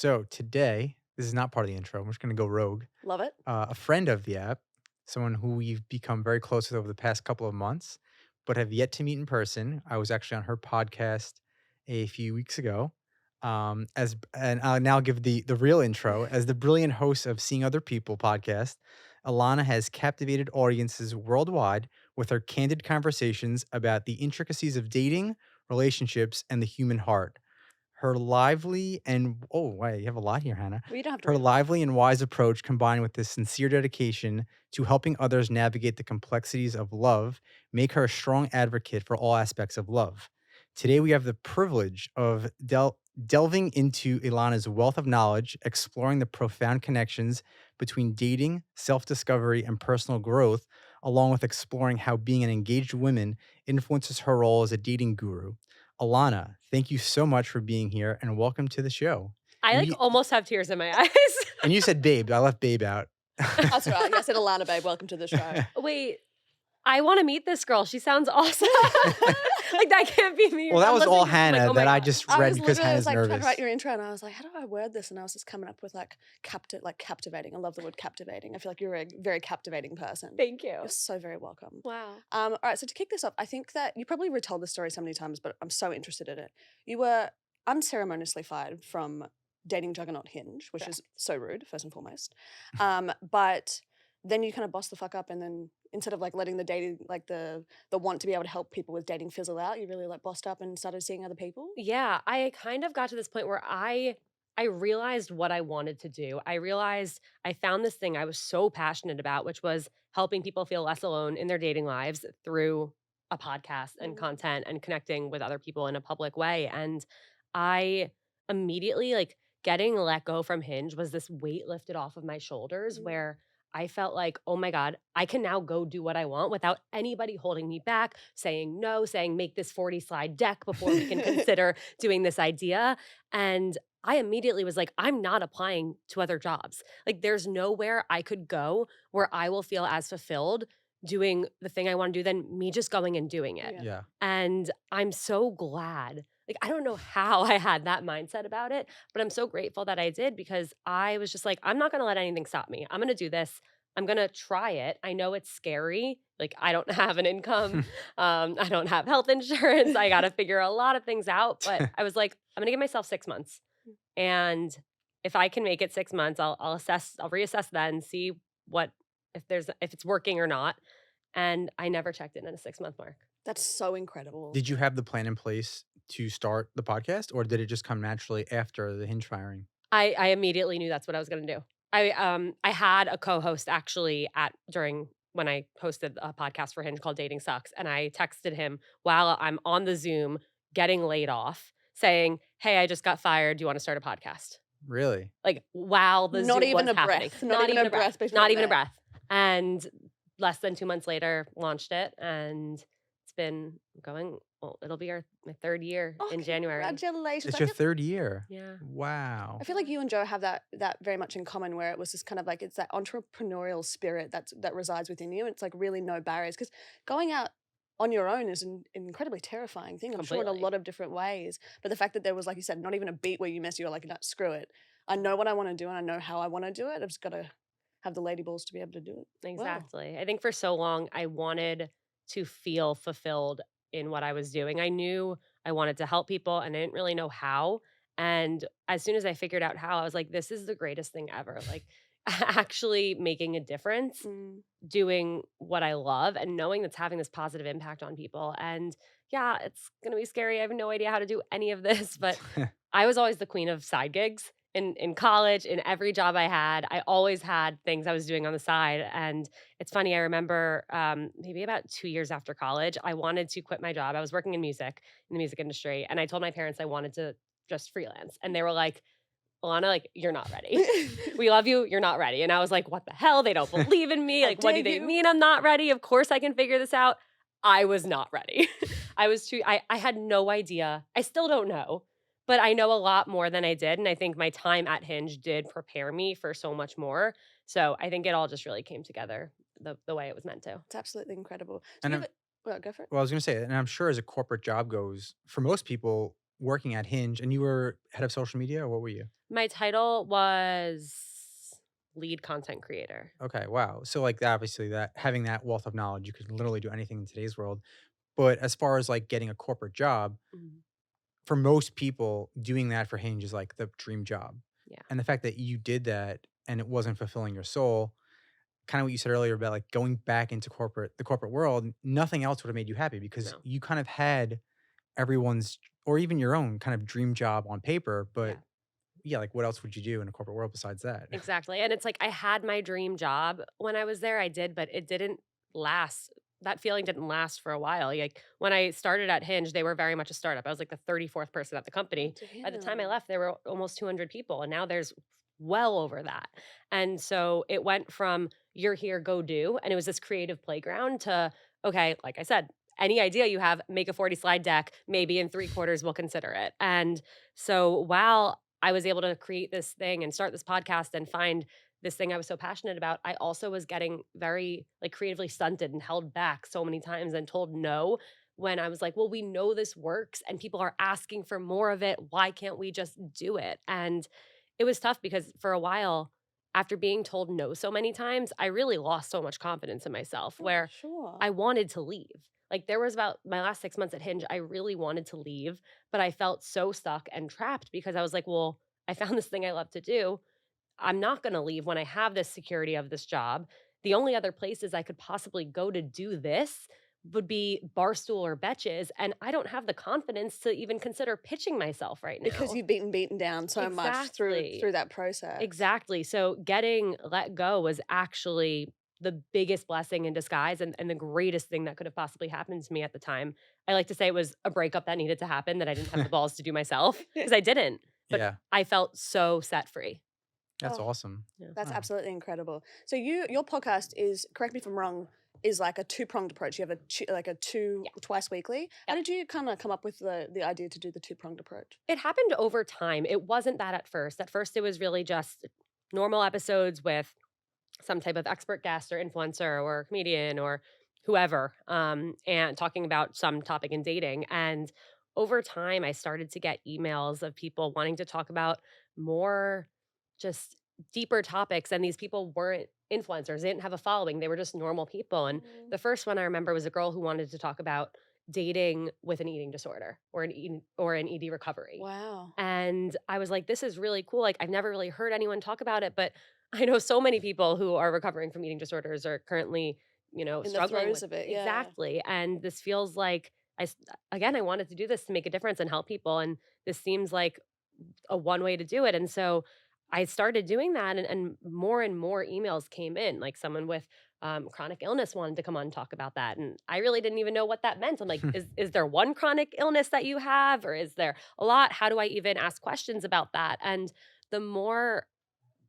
So today, this is not part of the intro. I'm just going to go rogue. Love it. A friend of the app, someone who we've become very close with over the past couple of months, but have yet to meet in person. I was actually on her podcast a few weeks ago. And I'll now give the real intro as the brilliant host of Seeing Other People podcast. Ilana has captivated audiences worldwide with her candid conversations about the intricacies of dating, relationships, and the human heart. Her lively and oh, wait, you have a lot here, Hannah. Well, you don't have to Her read them all. lively and wise approach combined with this sincere dedication to helping others navigate the complexities of love make her a strong advocate for all aspects of love. Today, we have the privilege of delving into Ilana's wealth of knowledge, exploring the profound connections between dating, self discovery, and personal growth, along with exploring how being an engaged woman influences her role as a dating guru. Alana, thank you so much for being here and welcome to the show. I, And like, you almost have tears in my eyes. and you said babe. I left babe out. That's right. Yeah, I said Ilana, babe. Welcome to the show. Wait, I wanna meet this girl. She sounds awesome. Like, that can't be me. Well, that I'm was all listening to this, I'm like, Hannah "Oh my that I God." just I read was because literally, I Hannah's was like trying to nervous. write your intro, and I was like, how do I word this? And I was just coming up with like captivating. I love the word captivating. I feel like you're a very captivating person. Thank you. You're so very welcome. Wow. All right, so to kick this off, I think that you probably retold the story so many times, but I'm so interested in it. You were unceremoniously fired from dating juggernaut Hinge, which is so rude, first and foremost. But then you kind of bossed the fuck up, and then instead of like letting the dating, like the want to be able to help people with dating fizzle out, you really like bossed up and started seeing other people. Yeah, I kind of got to this point where I realized what I wanted to do. I realized I found this thing I was so passionate about, which was helping people feel less alone in their dating lives through a podcast and Mm. content and connecting with other people in a public way. And I immediately, like, getting let go from Hinge was this weight lifted off of my shoulders Mm. where I felt like, oh my God, I can now go do what I want without anybody holding me back, saying no, saying make this 40 slide deck before we can consider doing this idea. And I immediately was like, I'm not applying to other jobs. Like, there's nowhere I could go where I will feel as fulfilled doing the thing I want to do than me just going and doing it. Yeah. Yeah. And I'm so glad. Like, I don't know how I had that mindset about it, but I'm so grateful that I did because I was just like, I'm not going to let anything stop me. I'm going to do this. I'm going to try it. I know it's scary. Like, I don't have an income. I don't have health insurance. I got to figure a lot of things out. But I was like, I'm going to give myself 6 months. And if I can make it 6 months, I'll assess, I'll reassess then, see what, if it's working or not. And I never checked in at a 6 month mark. That's so incredible. Did you have the plan in place to start the podcast or did it just come naturally after the Hinge firing? I immediately knew that's what I was gonna do. I had a co-host actually at during when I hosted a podcast for Hinge called Dating Sucks, and I texted him while I'm on the Zoom getting laid off saying, "Hey, I just got fired. Do you wanna start a podcast?" Really? Like, while the Not Zoom even was a happening. breath. Not even a breath before Not even a that. breath. And less than 2 months later, launched it, and it's been going well, it'll be my 3rd year Oh, in January. congratulations. It's I your feel, third year. Yeah. Wow. I feel like you and Joe have that very much in common, where it was just kind of like it's that entrepreneurial spirit that resides within you. It's like really no barriers, because going out on your own is an incredibly terrifying thing. I'm sure in a Completely. lot of different ways. But the fact that there was, like you said, not even a beat where you miss, you're like, no, screw it. I know what I want to do and I know how I want to do it. I've just got to have the lady balls to be able to do it. Wow. Exactly. I think for so long, I wanted to feel fulfilled in what I was doing. I knew I wanted to help people and I didn't really know how. And as soon as I figured out how, I was like, this is the greatest thing ever. Like, actually making a difference, Mm. doing what I love, and knowing that's having this positive impact on people. And yeah, it's going to be scary. I have no idea how to do any of this, but I was always the queen of side gigs in college, in every job I had. I always had things I was doing on the side. And it's funny, I remember maybe about 2 years after college, I wanted to quit my job. I was working in music, in the music industry. And I told my parents I wanted to just freelance. And they were like, Alana, like, you're not ready. We love you. You're not ready. And I was like, what the hell? They don't believe in me. How Like, what do dare they you? mean I'm not ready? Of course I can figure this out. I was not ready. I was too, I had no idea. I still don't know, but I know a lot more than I did. And I think my time at Hinge did prepare me for so much more. So I think it all just really came together the way it was meant to. It's absolutely incredible. So And you I'm, have it. Well, go for it. well, I was going to say, and I'm sure as a corporate job goes, for most people, working at Hinge, and you were head of social media, or what were you? My title was lead content creator. Okay, wow. So, like, obviously, that having that wealth of knowledge, you could literally do anything in today's world. But as far as like getting a corporate job, Mhm. for most people, doing that for Hinge is like the dream job. Yeah. And the fact that you did that and it wasn't fulfilling your soul, kind of what you said earlier about like going back into the corporate world, nothing else would have made you happy because No. you kind of had everyone's or even your own kind of dream job on paper. But Yeah. yeah, like what else would you do in a corporate world besides that? Exactly, and it's like I had my dream job when I was there, I did, but it didn't last. That feeling didn't last for a while. Like, when I started at Hinge, they were very much a startup. I was like the 34th person at the Oh, company. By the time I damn. left, there were almost 200 people, and now there's well over that. And so it went from "You're here, go do," and it was this creative playground to, "Okay," like I said, "Any idea you have, make a 40 slide deck, maybe in 3 quarters we'll consider it." And so while I was able to create this thing and start this podcast and find this thing I was so passionate about, I also was getting very, like, creatively stunted and held back so many times and told no when I was like, "Well, we know this works and people are asking for more of it. Why can't we just do it?" And it was tough because for a while, after being told no so many times, I really lost so much confidence in myself Oh, where sure. I wanted to leave. Like, there was about my last 6 months at Hinge, I really wanted to leave, but I felt so stuck and trapped because I was like, "Well, I found this thing I love to do. I'm not gonna leave when I have this security of this job. The only other places I could possibly go to do this would be Barstool or Betches, and I don't have the confidence to even consider pitching myself right Because now." you've been beaten down so much Exactly. through that process. Exactly. So getting let go was actually the biggest blessing in disguise and the greatest thing that could have possibly happened to me at the time. I like to say it was a breakup that needed to happen that I didn't have the balls to do myself because I didn't, but Yeah, I felt so set free. that's Oh, awesome. Yeah. that's Wow. absolutely incredible. So your podcast is, correct me if I'm wrong, is like a two-pronged approach. You have like a two Yeah. twice weekly. How Yep. did you kind of come up with the idea to do the two-pronged approach? It happened over time. It wasn't that at first. At first, it was really just normal episodes with some type of expert guest or influencer or comedian or whoever, and talking about some topic in dating. And over time, I started to get emails of people wanting to talk about more just deeper topics. And these people weren't influencers, they didn't have a following, they were just normal people. And Mm. the first one I remember was a girl who wanted to talk about dating with an eating disorder or an ED recovery. Wow. And I was like, this is really cool. Like, I've never really heard anyone talk about it, but I know so many people who are recovering from eating disorders are currently, In the struggling throes with of it, yeah. exactly. And this feels like again, I wanted to do this to make a difference and help people. And this seems like a one way to do it. And so I started doing that, and more emails came in. Like someone with chronic illness wanted to come on and talk about that. And I really didn't even know what that meant. I'm like, is there one chronic illness that you have, or is there a lot? How do I even ask questions about that? And the more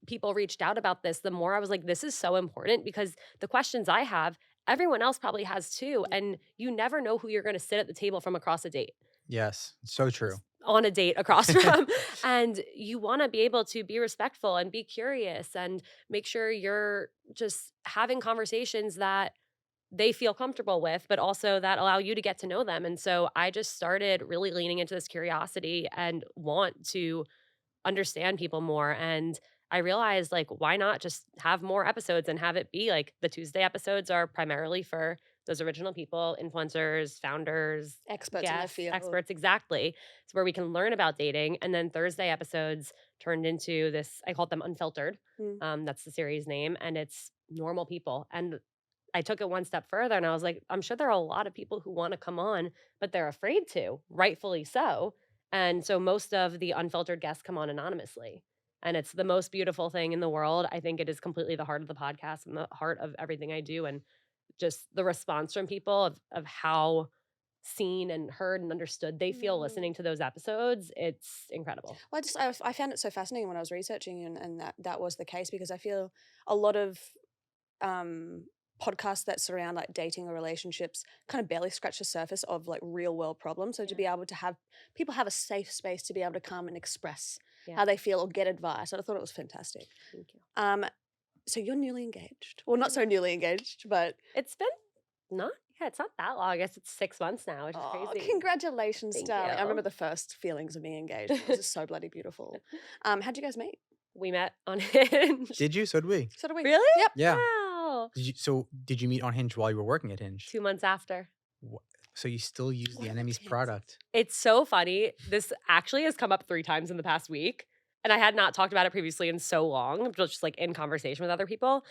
people reached out about this, the more I was like, this is so important because the questions I have, everyone else probably has too. And you never know who you're going to sit at the table from across a date Yes, so true. on a date across from. And you want to be able to be respectful and be curious and make sure you're just having conversations that they feel comfortable with, but also that allow you to get to know them. And so I just started really leaning into this curiosity and want to understand people more. And I realized, like, why not just have more episodes and have it be like the Tuesday episodes are primarily for those original people, influencers, founders, Experts in their guests, field. experts, exactly. It's where we can learn about dating. And then Thursday episodes turned into this, I called them Unfiltered. Mm. That's the series name. And it's normal people. And I took it one step further and I was like, I'm sure there are a lot of people who want to come on, but they're afraid to, rightfully so. And so most of the unfiltered guests come on anonymously. And it's the most beautiful thing in the world. I think it is completely the heart of the podcast and the heart of everything I do. And just the response from people of how seen and heard and understood they feel Mm. listening to those episodes, it's incredible. Well, I found it so fascinating when I was researching, and that was the case because I feel a lot of um, podcasts that surround like dating or relationships kind of barely scratch the surface of like real world problems. So to Yeah. be able to have people have a safe space to be able to come and express Yeah. how they feel or get advice, I thought it was fantastic. Thank you. Um, so you're newly engaged, well, not so newly engaged, but It's been not Yeah, it's not that long. I guess it's 6 months now, which is Oh, crazy. congratulations, Thank darling. I remember you. the first feelings of being engaged. It was just so bloody beautiful. How'd you guys meet? We met on Hinge. Did you? So did we. So do we. Really? Yep. Yeah. Wow. Did you meet on Hinge while you were working at Hinge? 2 months after. Wha So you still use What the are the enemy's chances? product. It's so funny. This actually has come up 3 times in the past week, and I had not talked about it previously in so long, just, like, in conversation with other people.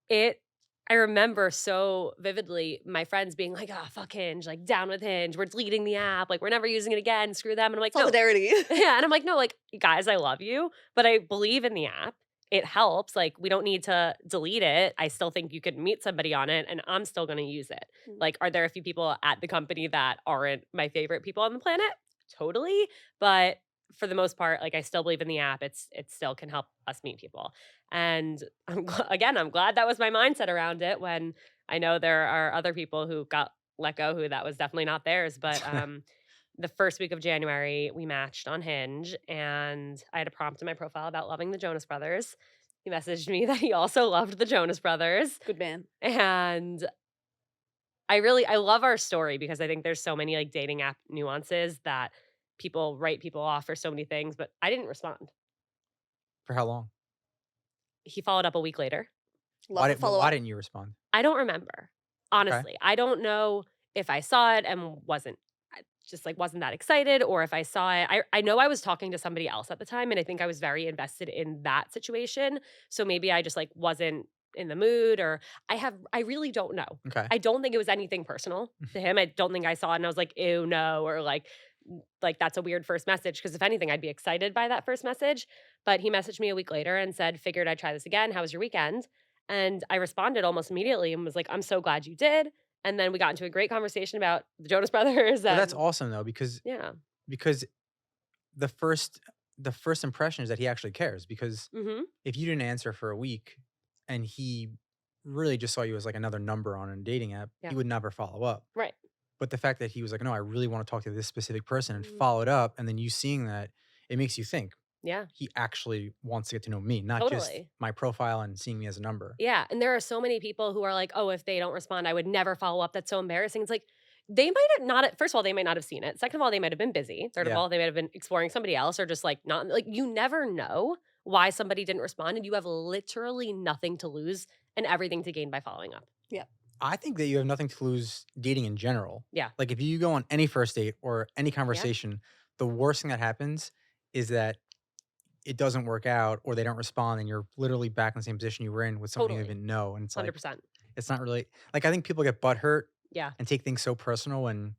It I remember so vividly my friends being like, "Ah, fuck Hinge, like, down with Hinge. We're deleting the app. Like, we're never using it again. Screw them." And I'm like, "No." Solidarity. Yeah, and I'm like, "No, like, guys, I love you, but I believe in the app. It helps. Like, we don't need to delete it. I still think you could meet somebody on it, and I'm still gonna use it." Mm. Like, are there a few people at the company that aren't my favorite people on the planet? Totally, but for the most part, like, I still believe in the app. It still can help us meet people, and I'm glad that was my mindset around it when I know there are other people who got let go who that was definitely not theirs, but, the first week of January, we matched on Hinge, and I had a prompt in my profile about loving the Jonas Brothers. He messaged me that he also loved the Jonas Brothers, Good man. and I love our story because I think there's so many, like, dating app nuances that people write people off for so many things, but I didn't respond. For how long? He followed up a week later. Love the follow Why up. didn't you respond? I don't remember, Okay. honestly. I don't know if I saw it and wasn't I just, like, wasn't that excited, or if I saw it I know I was talking to somebody else at the time, and I think I was very invested in that situation, so maybe I just, like, wasn't in the mood, or I really don't know. Okay. I don't think it was anything personal to him. I don't think I saw it and I was like, "Ew, no," or like, "That's a weird first message." Because if anything, I'd be excited by that first message, but he messaged me a week later and said, "Figured I'd try this again. How was your weekend?" And I responded almost immediately and was like, "I'm so glad you did." And then we got into a great conversation about the Jonas Brothers Well, that's and awesome though, because yeah. because the first the first impression is that he actually cares, because Mhm. if you didn't answer for a week and he really just saw you as like another number on a dating app, he Yeah. would never follow up. Right. But the fact that he was like, "No, I really want to talk to this specific person," and Mhm. followed up, and then you seeing that, it makes you think Yeah. he actually wants to get to know me, not just Totally. my profile and seeing me as a number. Yeah, and there are so many people who are like, "Oh, if they don't respond, I would never follow up. That's so embarrassing." It's like, they might have not first of all, they might not have seen it. Second of all, they might have been busy. Third of Yeah. all, they might have been exploring somebody else or just, like, not like, you never know why somebody didn't respond, and you have literally nothing to lose and everything to gain by following up. Yeah. I think that you have nothing to lose dating in general. Yeah. Like if you go on any first date or any Yeah. conversation, the worst thing that happens is that it doesn't work out or they don't respond and you're literally back in the same position you were in with somebody you Totally. didn't know. And it's like, 100%. it's not really like I think people get butthurt Yeah. and take things so personal, and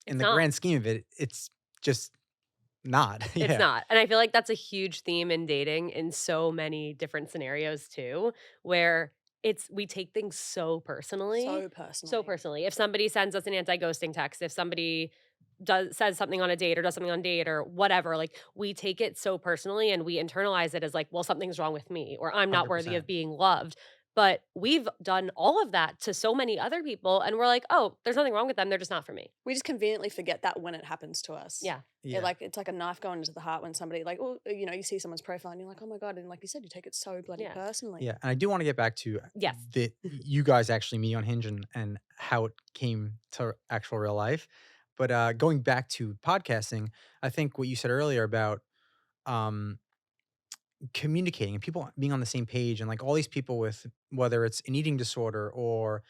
in It's the not. grand scheme of it, it's just not. It's Yeah. not, and I feel like that's a huge theme in dating in so many different scenarios too, where we take things so personally. So So personally. personally. If somebody sends us an anti-ghosting text, if somebody says something on a date or does something on date or whatever, like, we take it so personally and we internalize it as like, "Well, something's wrong with me," or "I'm not worthy of 100%. being loved." But we've done all of that to so many other people, and we're like, "Oh, there's nothing wrong with them, they're just not for me." We just conveniently forget that when it happens to us. Yeah. It Yeah. like it's like a knife going into the heart when somebody like, oh, you see someone's profile and you're like, oh my god, and like you said, you take it so bloody Yeah. personally. Yeah. And I do want to get back to Yes. you guys actually meeting on Hinge and how it came to actual real life. But going back to podcasting, I think what you said earlier about um, communicating and people being on the same page, and like all these people with whether it's an eating disorder or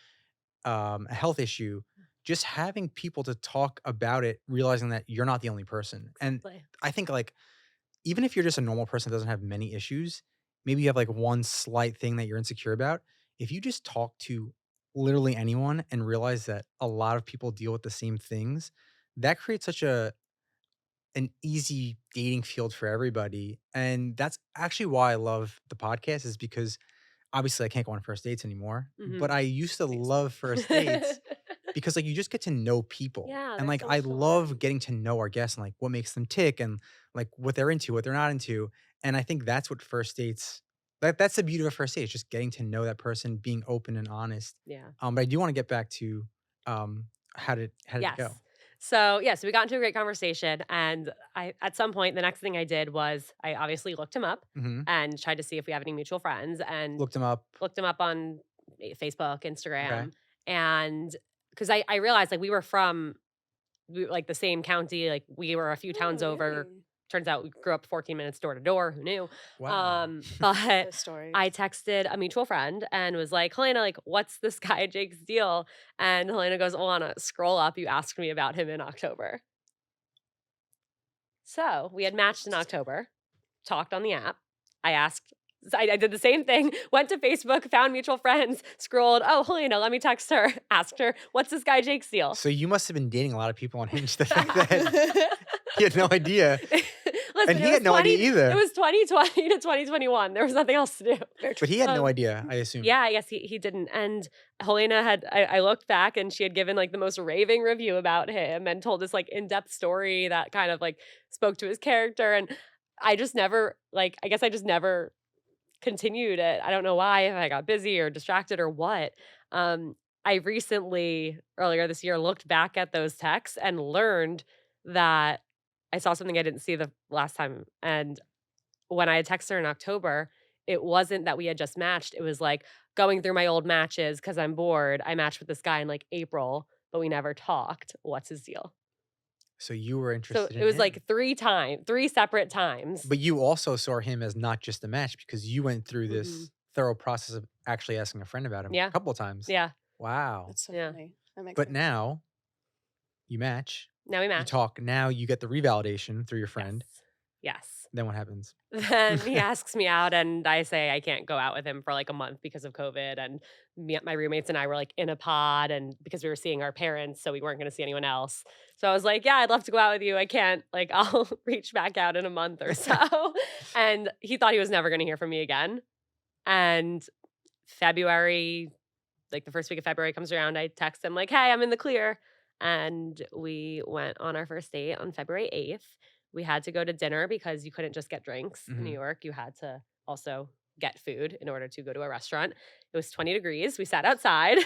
a health issue, just having people to talk about it, realizing that you're not the only person. And Exactly. I think like even if you're just a normal person that doesn't have many issues, maybe you have like one slight thing that you're insecure about. If you just talk to literally anyone and realize that a lot of people deal with the same things, that creates such an easy dating field for everybody. And that's actually why I love the podcast, is because obviously I can't go on first dates anymore, but Mhm. I used to Please. love first dates because like you just get to know people. Yeah, And they're like so I much love fun. getting to know our guests and like what makes them tick and like what they're into, what they're not into. And I think that's what first dates that's the beauty of a first date, is just getting to know that person, being open and honest. Yeah. But I do want to get back to how did it go? Yes. So we got into a great conversation, and I at some point, the next thing I did was I obviously looked him up Hmm. and tried to see if we have any mutual friends, and Looked him up. looked him up on Facebook, Okay. Instagram, and because I realized, like, like, the same county, like, we were a few towns Oh, over. really? Turns out we grew up 14 minutes door to door, who knew? Wow. But Those stories. I texted a mutual friend and was like, "Helena, like, what's this guy Jake's deal?" And Helena goes, "Alana, scroll up, you asked me about him in October." So, we had matched in Interesting. October, talked on the app. I asked I did the same thing, went to Facebook, found mutual friends, scrolled, "Oh, Helena, let me text her," asked her, "What's this guy Jake's deal?" So you must have been dating a lot of people on Hinge. The fact that he had no idea, and Listen, he had no idea it either. was 2020 to 2021. There was nothing else to do. Very But true. he had no Um, idea, I assume. yeah, I guess he didn't. And Helena had I looked back and she had given like the most raving review about him and told this like in-depth story that kind of like spoke to his character. And I just never like I guess I just never continued it. I don't know why, if I got busy or distracted or what. I recently, earlier this year, looked back at those texts and learned that I saw something I didn't see the last time. And when I had texted her in October, it wasn't that we had just matched. It was like going through my old matches because I'm bored. I matched with this guy in like April, but we never talked. What's his deal? So you were So interested it in was him. like 3 separate times. But you also saw him as not just a match because you went through Mhm. this thorough process of actually asking a friend about him a Yeah. couple of times. Yeah. Wow. That's so Yeah. funny. That makes But sense. now you match, Now we you match. talk, now you get the revalidation through your Yes. friend. Yes. Then what happens? Then he asks me out, and I say I can't go out with him for like a month because of COVID. And my roommates and I were like in a pod, and because we were seeing our parents, so we weren't going to see anyone else. So I was like, "Yeah, I'd love to go out with you. I can't. Like, I'll reach back out in a month or so." And he thought he was never going to hear from me again. And February, like the first week of February comes around, I text him like, "Hey, I'm in the clear." And we went on our first date on February 8th. We had to go to dinner because you couldn't just get drinks in New Mhm. York. You had to also get food in order to go to a restaurant. It was 20 degrees. We sat outside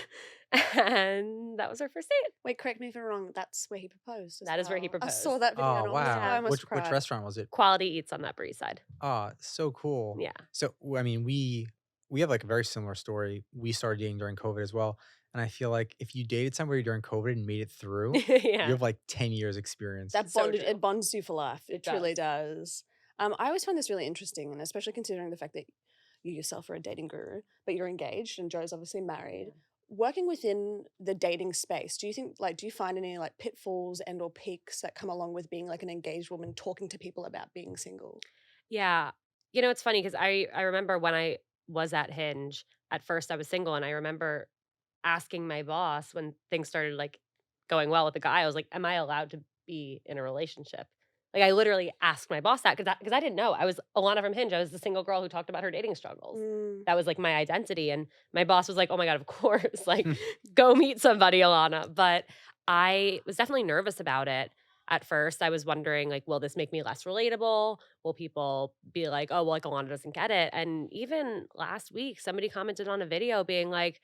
and that was our first date. Wait, correct me if I'm wrong. That's where he proposed as That is where he well. I saw proposed. that video Oh, and I was, oh, I wow. Yeah. almost Which cried. restaurant was it? Quality Eats on the Upper East Side. Ah, so cool. Yeah. So, I mean, we have like a very similar story. We started dating during COVID as well, and I feel like if you dated somebody during COVID and made it through, you Yeah. have like 10 years experience. That So bonded true. it bonds you for life. It It truly does. does. I always find this really interesting, and especially considering the fact that you yourself are a dating guru, but you're engaged and Joe's obviously married. Working within the dating space, do you think like do you find any like pitfalls and or peaks that come along with being like an engaged woman talking to people about being single? Yeah. It's funny because I remember when I was at Hinge, at first I was single, and I remember asking my boss when things started, like, going well with the guy, I was like, "Am I allowed to be in a relationship?" Like, I literally asked my boss that because I didn't know. I was Alana from Hinge. I was the single girl who talked about her dating struggles. Mm. That was, like, my identity, and my boss was like, "Oh my god, of course, like, go meet somebody, Alana." But I was definitely nervous about it at first. I was wondering, like, will this make me less relatable? Will people be like, "Oh, well, like, Alana doesn't get it?" And even last week, somebody commented on a video being like,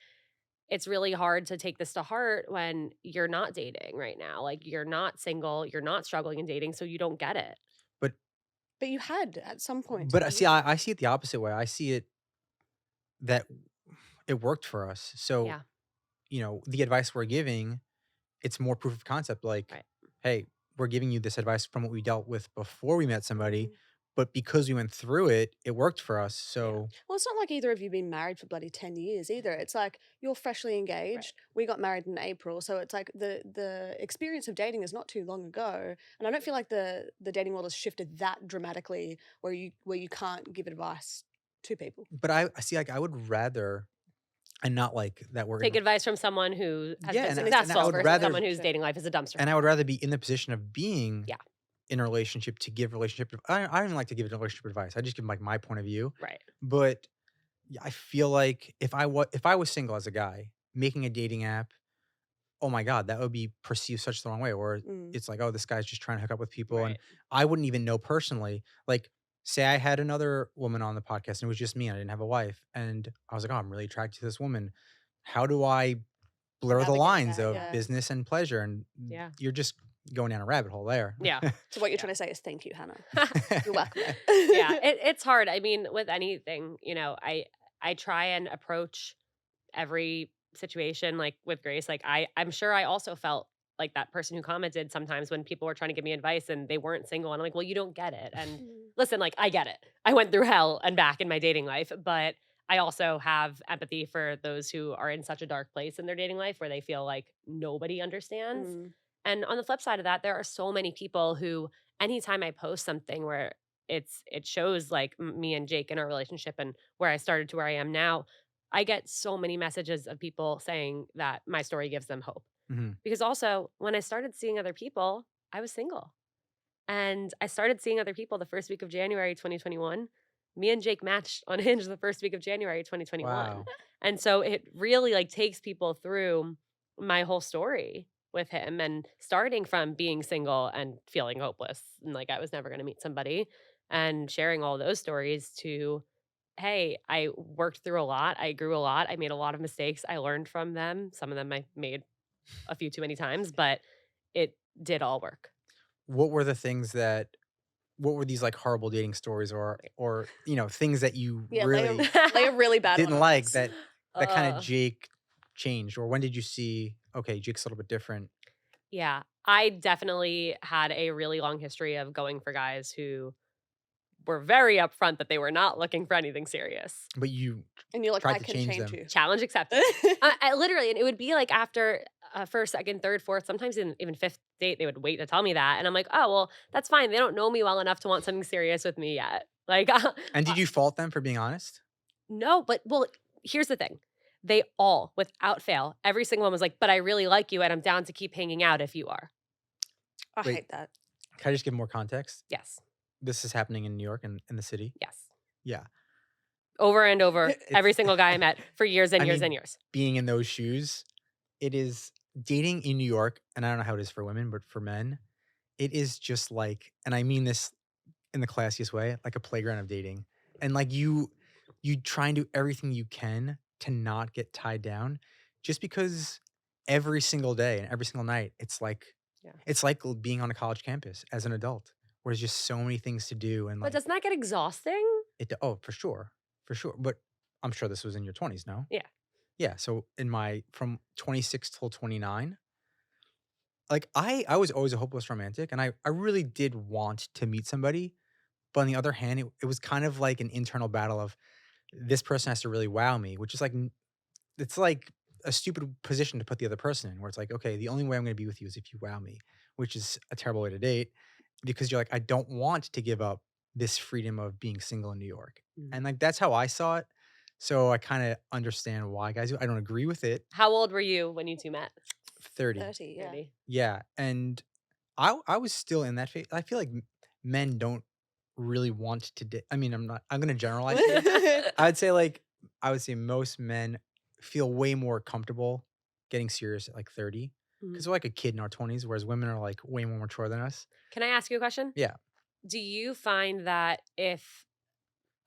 it's really hard to take this to heart when you're not dating right now. Like, you're not single, you're not struggling in dating, so you don't get it. But But you had at some point, but I didn't see you? I see it the opposite way. I see it that it worked for us. So, Yeah, the advice we're giving, it's more proof of concept like, right. hey, we're giving you this advice from what we dealt with before we met somebody, Mm. but because we went through it, it worked for us. Yeah, So, Well, it's not like either of you been married for bloody 10 years either. It's like you're freshly right. engaged. We got married in April, so it's like the experience of dating is not too long ago. And I don't feel like the dating world has shifted that dramatically where you can't give advice to people. but I see like I would rather and not like that we're Take in advice from someone who has yeah, been and I successful would versus rather someone who's Sure. dating life is a dumpster and I fire. would rather be in the position of being Yeah, in a relationship to give relationship I don't even like to give relationship advice. I just give like my point of view. right. But yeah, I feel like if I was single as a guy making a dating app, oh my god, that would be perceived such the wrong way. Or Mm. it's like, oh, this guy's just trying to hook up with people, and Right. I wouldn't even know personally. Like, say I had another woman on the podcast and it was just me, and I didn't have a wife, and I was like, oh, I'm really attracted to this woman. How do I blur the Navigate lines that, of yeah. business and pleasure? And Yeah. you're just going down a rabbit hole there. Yeah. So what you're Yeah. trying to say is thank you, Hannah. You're welcome. Yeah, it's hard. I mean, with anything, I try and approach every situation, like, with Grace, like, I'm sure I also felt like that person who commented sometimes when people were trying to give me advice and they weren't single, and I'm like, "Well, you don't get it." And Mm. listen, like, I get it. I went through hell and back in my dating life, but I also have empathy for those who are in such a dark place in their dating life where they feel like nobody understands. Mm. And on the flip side of that, there are so many people who anytime I post something where it shows like me and Jake in our relationship and where I started to where I am now, I get so many messages of people saying that my story gives them hope. Mhm. Because also, when I started seeing other people, I was single. And I started seeing other people the first week of January 2021. Me and Jake matched on Hinge the first week of January 2021. Wow. And so it really like takes people through my whole story with him and starting from being single and feeling hopeless and like I was never going to meet somebody and sharing all those stories to hey, I worked through a lot. I grew a lot. I made a lot of mistakes. I learned from them. Some of them I made a few too many times, but it did all work. What were the things that what were these, like, horrible dating stories or, things that you Yeah, really lay a really bad one didn't on like us. that kinda uh, Jake changed? Or when did you see, "Okay, Jake's a little bit different," yeah, I definitely had a really long history of going for guys who were very upfront that they were not looking for anything serious. but you And you're like, tried "I to can change change them? you." Challenge accepted. I literally and it would be like after a first, second, third, fourth, sometimes even fifth date, they would wait to tell me that, and I'm like, "Oh, well, that's fine. They don't know me well enough to want something serious with me yet." Like, And did you fault them for being honest? no, but well, here's the thing. They all, without fail, every single one was like, "But I really like you, and I'm down to keep hanging out if you are." I Wait, hate that. can I just give more context? Yes. This is happening in New York and in the city? Yes. Yeah. Over and over, every It's single guy I met for years and I years and mean, years. being in those shoes, it is dating in New York, and I don't know how it is for women, but for men, it is just like, and I mean this in the classiest way, like a playground of dating. And like you try and do everything you can to not get tied down just because every single day and every single night Yeah. it's like being on a college campus as an adult where there's just so many things to do and But like doesn't that get exhausting? oh for sure. For sure. But I'm sure this was in your 20s, no? Yeah. Yeah, so in my from 26 till 29, like I was always a hopeless romantic and I really did want to meet somebody. But on the other hand, it was kind of like an internal battle of this person has to really wow me, which is like it's like a stupid position to put the other person in, where it's like, okay, the only way I'm going to be with you is if you wow me, which is a terrible way to date because you're like, I don't want to give up this freedom of being single in New York, Mhm. and like that's how I saw it. So I kind of understand why guys do. I don't agree with it. How old were you when you 2 met? 30, 30, yeah. 30. yeah, and I was still in that phase. I feel like men don't really want to date. I mean, I'm gonna generalize here. I'd say, like, I would say most men feel way more comfortable getting serious at, like, 30 Mhm. because 'cause we're like a kid in our 20s, whereas women are, like, way more mature than us. Can I ask you a question? Yeah. Do you find that if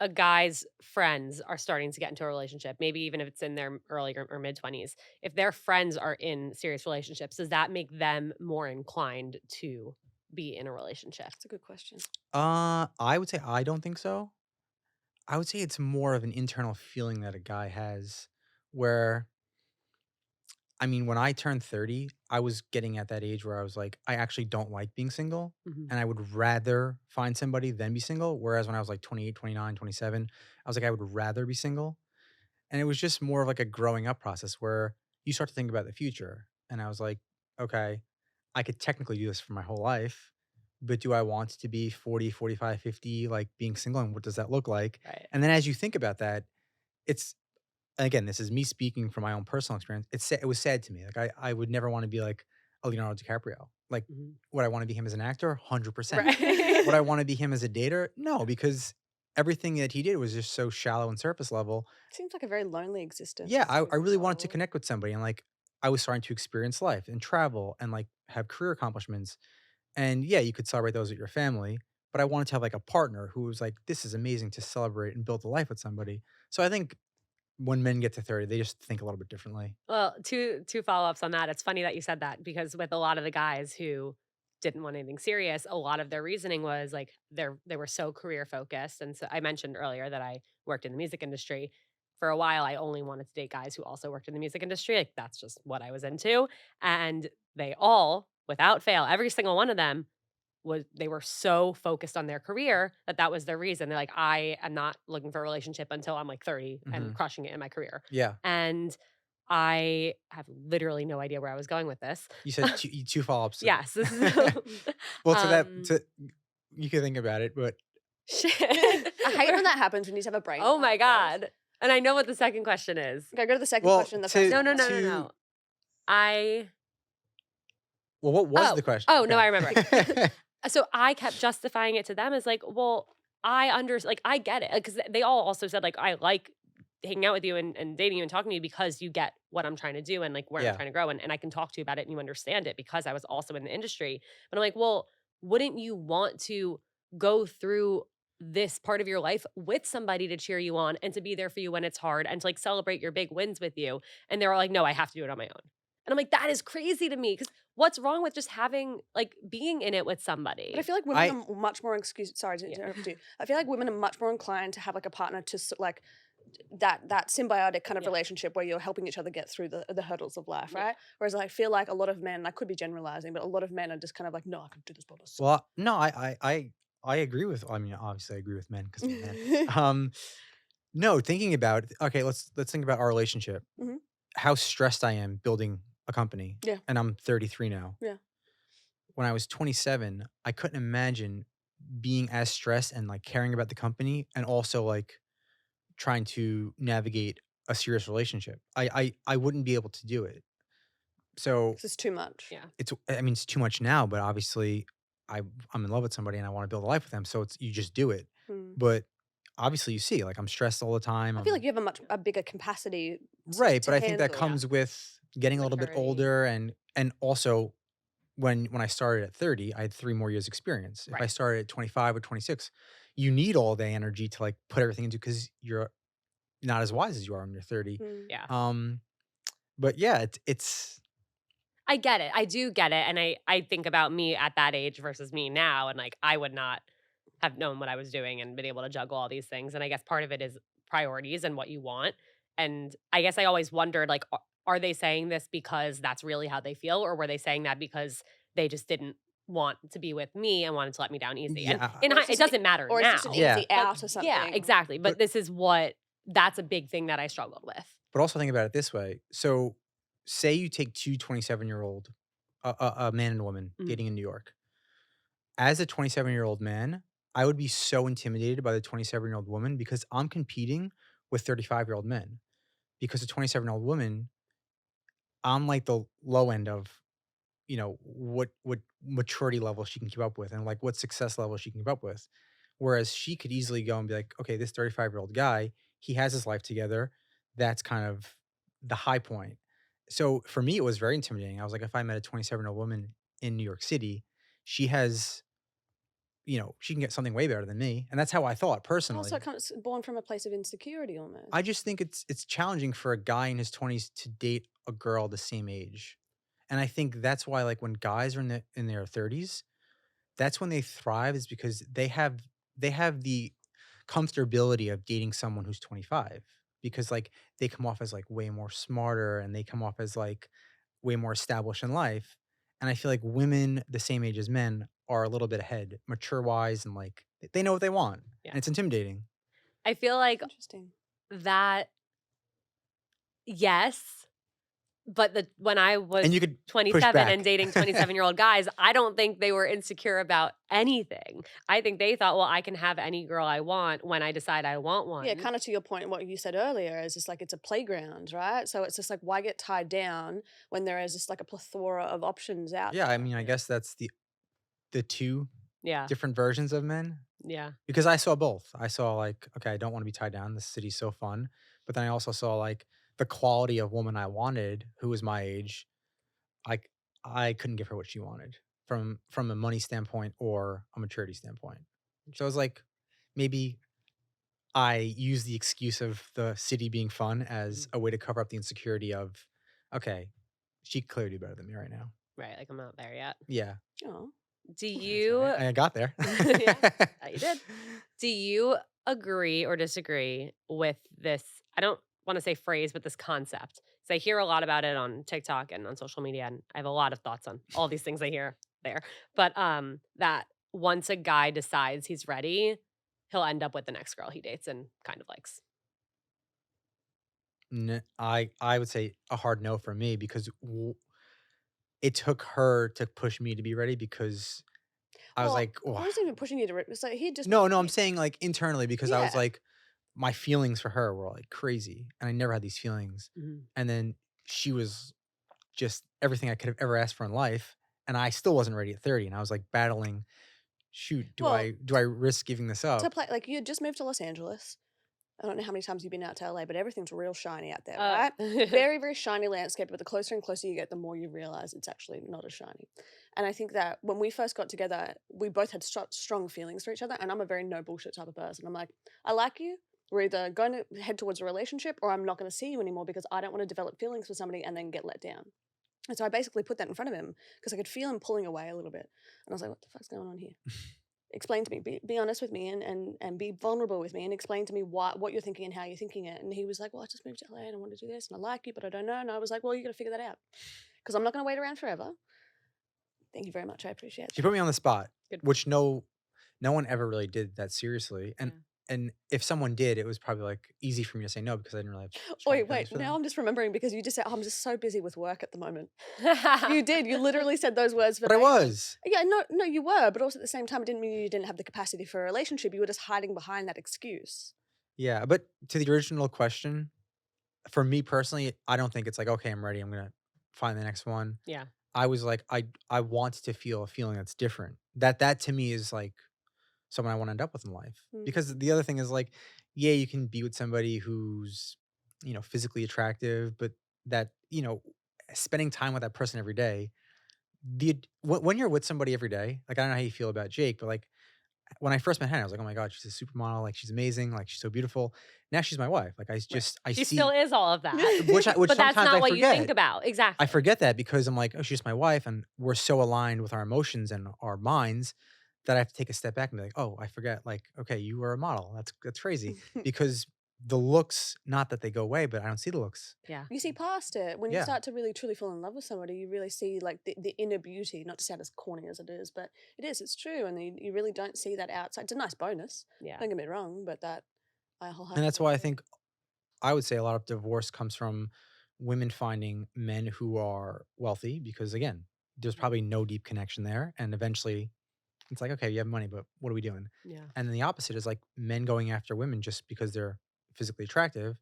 a guy's friends are starting to get into a relationship, maybe even if it's in their early or mid 20s, if their friends are in serious relationships, does that make them more inclined to be in a relationship? That's a good question. I would say I don't think so. I would say it's more of an internal feeling that a guy has where I mean, when I turned 30, I was getting at that age where I was like, I actually don't like being single, Mhm. and I would rather find somebody than be single, whereas when I was, like, 28, 29, 27, I was like, I would rather be single. And it was just more of like a growing up process where you start to think about the future. And I was like, okay, I could technically do this for my whole life, but do I want to be 40, 45, 50, like being single? And what does that look like? Right. And then as you think about that, it's, again, this is me speaking from my own personal experience. It was sad to me. Like I would never want to be like a Leonardo DiCaprio. Like, Mhm. would I want to be him as an actor? 100%. Would Right. I want to be him as a dater? No, because everything that he did was just so shallow and surface level. Seems like a very lonely Yeah, existence I as a really wanted to result. connect with somebody and, like, I was starting to experience life and travel and, like, have career accomplishments, and, yeah, you could celebrate those with your family, but I wanted to have, like, a partner who was like, "This is amazing to celebrate and build a life with somebody." So I think when men get to 30, they just think a little bit differently. Well, two follow-ups on that. It's funny that you said that because with a lot of the guys who didn't want anything serious, a lot of their reasoning was like they were so career focused. And so I mentioned earlier that I worked in the music industry. for a while, I only wanted to date guys who also worked in the music industry. Like, that's just what I was into. And they all, without fail, every single one of them they were so focused on their career that that was their reason. They're like, I am not looking for a relationship until I'm like 30 and Mhm. crushing it in my career. Yeah. And I have literally no idea where I was going with this. You said 2 follow-ups to Yes, this is that. Well, to that um to you can think about it, but shit. I hate when that happens when you just have a brain Oh fart my first. god. And I know what the second question is. Okay, go to the second well, question. The first to No, one. no, no, no, to no. I well, what was Oh, the question? oh, no, Okay. I remember. So I kept justifying it to them as like, well, I get it. Because they all also said, like, I like hanging out with you and dating you and talking to you because you get what I'm trying to do and like where I'm Yeah. trying to grow. And I can talk to you about it and you understand it because I was also in the industry. But I'm like, well, wouldn't you want to go through this part of your life with somebody to cheer you on and to be there for you when it's hard and to like celebrate your big wins with you? And they're all like, no, I have to do it on my own. And I'm like, that is crazy to me because what's wrong with just having like being in it with somebody? But I feel like women I are much more sorry to Yeah. interrupt you. I feel like women are much more inclined to have like a partner to like that symbiotic kind of Yeah. relationship where you're helping each other get through the hurdles of life, Yeah. right? Whereas I feel like a lot of men, I could be generalizing, but a lot of men are just kind of like, no, I can do this by myself. well, no, I agree with I mean, obviously, I agree with men 'cause I'm a man. Um, no, thinking about okay, let's think about our relationship. Mhm. How stressed I am building a company, Yeah. and I'm 33 now. Yeah. When I was 27, I couldn't imagine being as stressed and, like, caring about the company and also, like, trying to navigate a serious relationship. I wouldn't be able to do it. So, This is too much. Yeah. I mean, it's too much now, but obviously I I'm in love with somebody and I wanna build a life with them, so it's you just do it. Mm. But obviously you see, like, I'm stressed all the time, I feel like I'm you have a bigger capacity right, to but I think that handle. Yeah. comes with getting a little bit Maturity. older and also when I started at 30, I had 3 more years experience. If I Right. started at 25 or 26, you need all the energy to, like, put everything into because 'cause you're not as wise as you are when you're 30. Mm. Yeah. Um, but yeah, it's I get it. I do get it. And I think about me at that age versus me now. And like I would not have known what I was doing and been able to juggle all these things. And I guess part of it is priorities and what you want. And I guess I always wondered like, are they saying this because that's really how they feel? Or were they saying that because they just didn't want to be with me and wanted to let me down easy? And yeah, Or it's it just doesn't matter or it's just an now. yeah. easy But out or yeah, something. exactly. But But this is that's a big thing that I struggled with. but also think about it this way. So, say you take 2 27-year-old a man and a woman Mhm. dating in New York. As a 27-year-old man, I would be so intimidated by the 27-year-old woman because I'm competing with 35-year-old men. Because a 27-year-old woman, I'm like the low end of, what maturity level she can keep up with and, like, what success level she can keep up with. Whereas she could easily go and be like, "Okay, this 35-year-old guy, he has his life together. That's kind of the high point." So, for me, it was very intimidating. I was like, if I met a 27-year-old woman in New York City, she has she can get something way better than me, and that's how I thought Also, it personally. comes born from a place of insecurity I almost. just think it's challenging for a guy in his 20s to date a girl the same age. And I think that's why like when guys are in their 30s, that's when they thrive is because they have the comfortability of dating someone who's 25 because like they come off as like way more smarter and they come off as like way more established in life. And I feel like women the same age as men are a little bit ahead, mature wise, and like they know what they want. Yeah. And it's intimidating. I feel like Interesting. that, yes. But when I And was you could push 27 and back. dating 27-year-old guys, I don't think they were insecure about anything. I think they thought, "Well, I can have any girl I want when I decide I want Yeah, one." kind of to your point, what you said earlier is just like it's a playground, right? So it's just like, why get tied down when there is just like a plethora of options out Yeah, I there? mean, I Yeah. guess that's the 2 Yeah. different versions of men Yeah. because I saw both. I saw like, okay, I don't want to be tied down. This city's so fun. But then I also saw like the quality of woman I wanted who was my age. Like I couldn't give her what she wanted from a money standpoint or a maturity standpoint. So I was Interesting. like, maybe I use the excuse of the city being fun as Mhm. a way to cover up the insecurity of, okay, she could clearly do better than me right now. Right, like, I'm not there yet. Yeah, Oh, Do that's all right. you I got there. Yeah, you did. Do you agree or disagree with this? I don't want to say phrase, but this concept. So I hear a lot about it on TikTok and on social media, and I have a lot of thoughts on all these things I hear there. But that once a guy decides he's ready, he'll end up with the next girl he dates and kind of likes. I would say a hard no for me because it took her to push me to be ready because I was Well, like, I "Oh." wasn't even pushing you to. So he just. No, no, I'm He, saying like internally because I was yeah. like, my feelings for her were like crazy, and I never had these feelings. Mhm. And then she was just everything I could have ever asked for in life, and I still wasn't ready at 30, and I was like battling. Shoot, Well, do I risk giving this to up? play like you had just moved to Los Angeles. I don't know how many times you've been out to LA, but everything's real shiny out there, Uh, right? Very, very shiny landscape, but the closer and closer you get, the more you realize it's actually not as shiny. And I think that when we first got together, we both had strong feelings for each other. And I'm a very no bullshit type of person. I'm like, I like you. We're either going to head towards a relationship or I'm not going to see you anymore because I don't want to develop feelings for somebody and then get let down. And so I basically put that in front of him because I could feel him pulling away a little bit. And I was like, what the fuck's going on here? Explain to me, be honest with me and be vulnerable with me and explain to me what you're thinking and how you're thinking it. And he was like, well, I just moved to LA and I want to do this and I like you, but I don't know. And I was like, well, you got to figure that out because I'm not going to wait around forever. Thank you very much. I appreciate She that. put me on the spot, Good. which no one ever really did that seriously. Yeah. And if someone did, it was probably like easy for me to say no because I didn't really have Oh, strong feelings wait, for now them. I'm just remembering because you just said, oh, I'm just so busy with work at the moment. You did. You literally said those words But I verbatim. was. Yeah, no, you were. But also at the same time, it didn't mean you didn't have the capacity for a relationship. You were just hiding behind that excuse. Yeah, but to the original question, for me personally, I don't think it's like, okay, I'm ready. I'm gonna find the next one. Yeah. I was like, I want to feel a feeling that's different. That to me is like someone I want to end up with in life. Mm. Because the other thing is like, yeah, you can be with somebody who's, physically attractive, but that, spending time with that person every day, when you're with somebody every day, like I don't know how you feel about Jake, but like when I first met Hannah, I was like, oh my God, she's a supermodel, like she's amazing, like she's so beautiful. Now she's my wife. Like Right. I She still see is all of that. which But that's sometimes I not what you think forget. about. I Exactly. forget that because I'm like, "Oh, she's my wife," and we're so aligned with our emotions and our minds that I have to take a step back and be like, "Oh, I forget, like, okay, you were a model. That's crazy." Because the looks, not that they go away, but I don't see the looks. Yeah. You see past it. When you Yeah. start to really truly fall in love with somebody, you really see like the inner beauty, not to sound as corny as it is, but it is, it's true. And you really don't see that outside. It's a nice bonus. Yeah. Don't get me wrong, but that I And that's wholeheartedly why I agree. think I would say a lot of divorce comes from women finding men who are wealthy because again, there's Mhm. probably no deep connection there, and eventually it's like, "Okay, you have money, but what are we doing?" Yeah. And then the opposite is like men going after women just because they're physically attractive.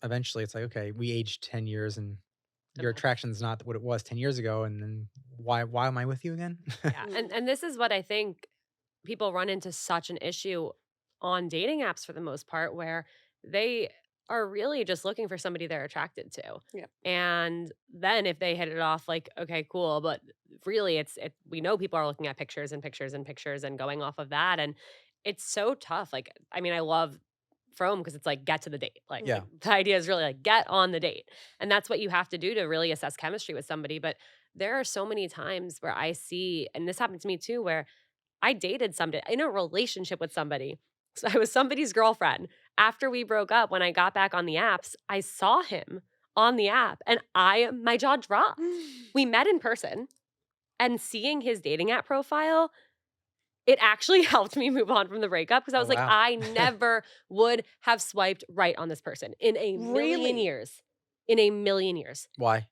Eventually it's like, okay, we aged 10 years and your Enough. attraction's not what it was 10 years ago. And then why am I with you again? Yeah. Mm. And this is what I think people run into such an issue on dating apps for the most part where they are really just looking for somebody they're attracted to. Yeah. And then if they hit it off like, okay, cool, but really we know people are looking at pictures and pictures and pictures and going off of that and it's so tough. Like I mean, I love From because it's like get to the date. Yeah. Like the idea is really like get on the date. And that's what you have to do to really assess chemistry with somebody, but there are so many times where I see and this happened to me too where I dated somebody in a relationship with somebody. So I was somebody's girlfriend. After we broke up, when I got back on the apps, I saw him on the app and my jaw dropped. We met in person and seeing his dating app profile, it actually helped me move on from the breakup because I Oh, was like, wow. I never would have swiped right on this person in a million Really? years. In a million years. Why?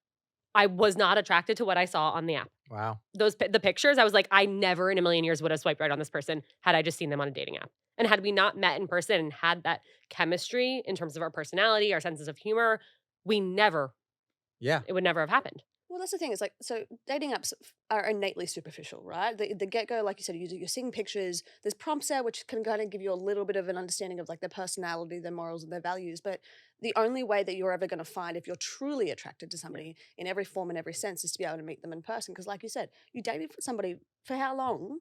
I was not attracted to what I saw on the app. Wow. The pictures, I was like, I never in a million years would have swiped right on this person had I just seen them on a dating app. And had we not met in person and had that chemistry in terms of our personality, our senses of humor, we never, Yeah. it would never have happened. Well, that's the thing. It's like, so dating apps are innately superficial, right? The get go, like you said, you're seeing pictures. There's prompts there which can kind of give you a little bit of an understanding of like their personality, their morals, and their values. But the only way that you're ever going to find if you're truly attracted to somebody in every form and every sense is to be able to meet them in person. Because, like you said, you dated somebody for how long?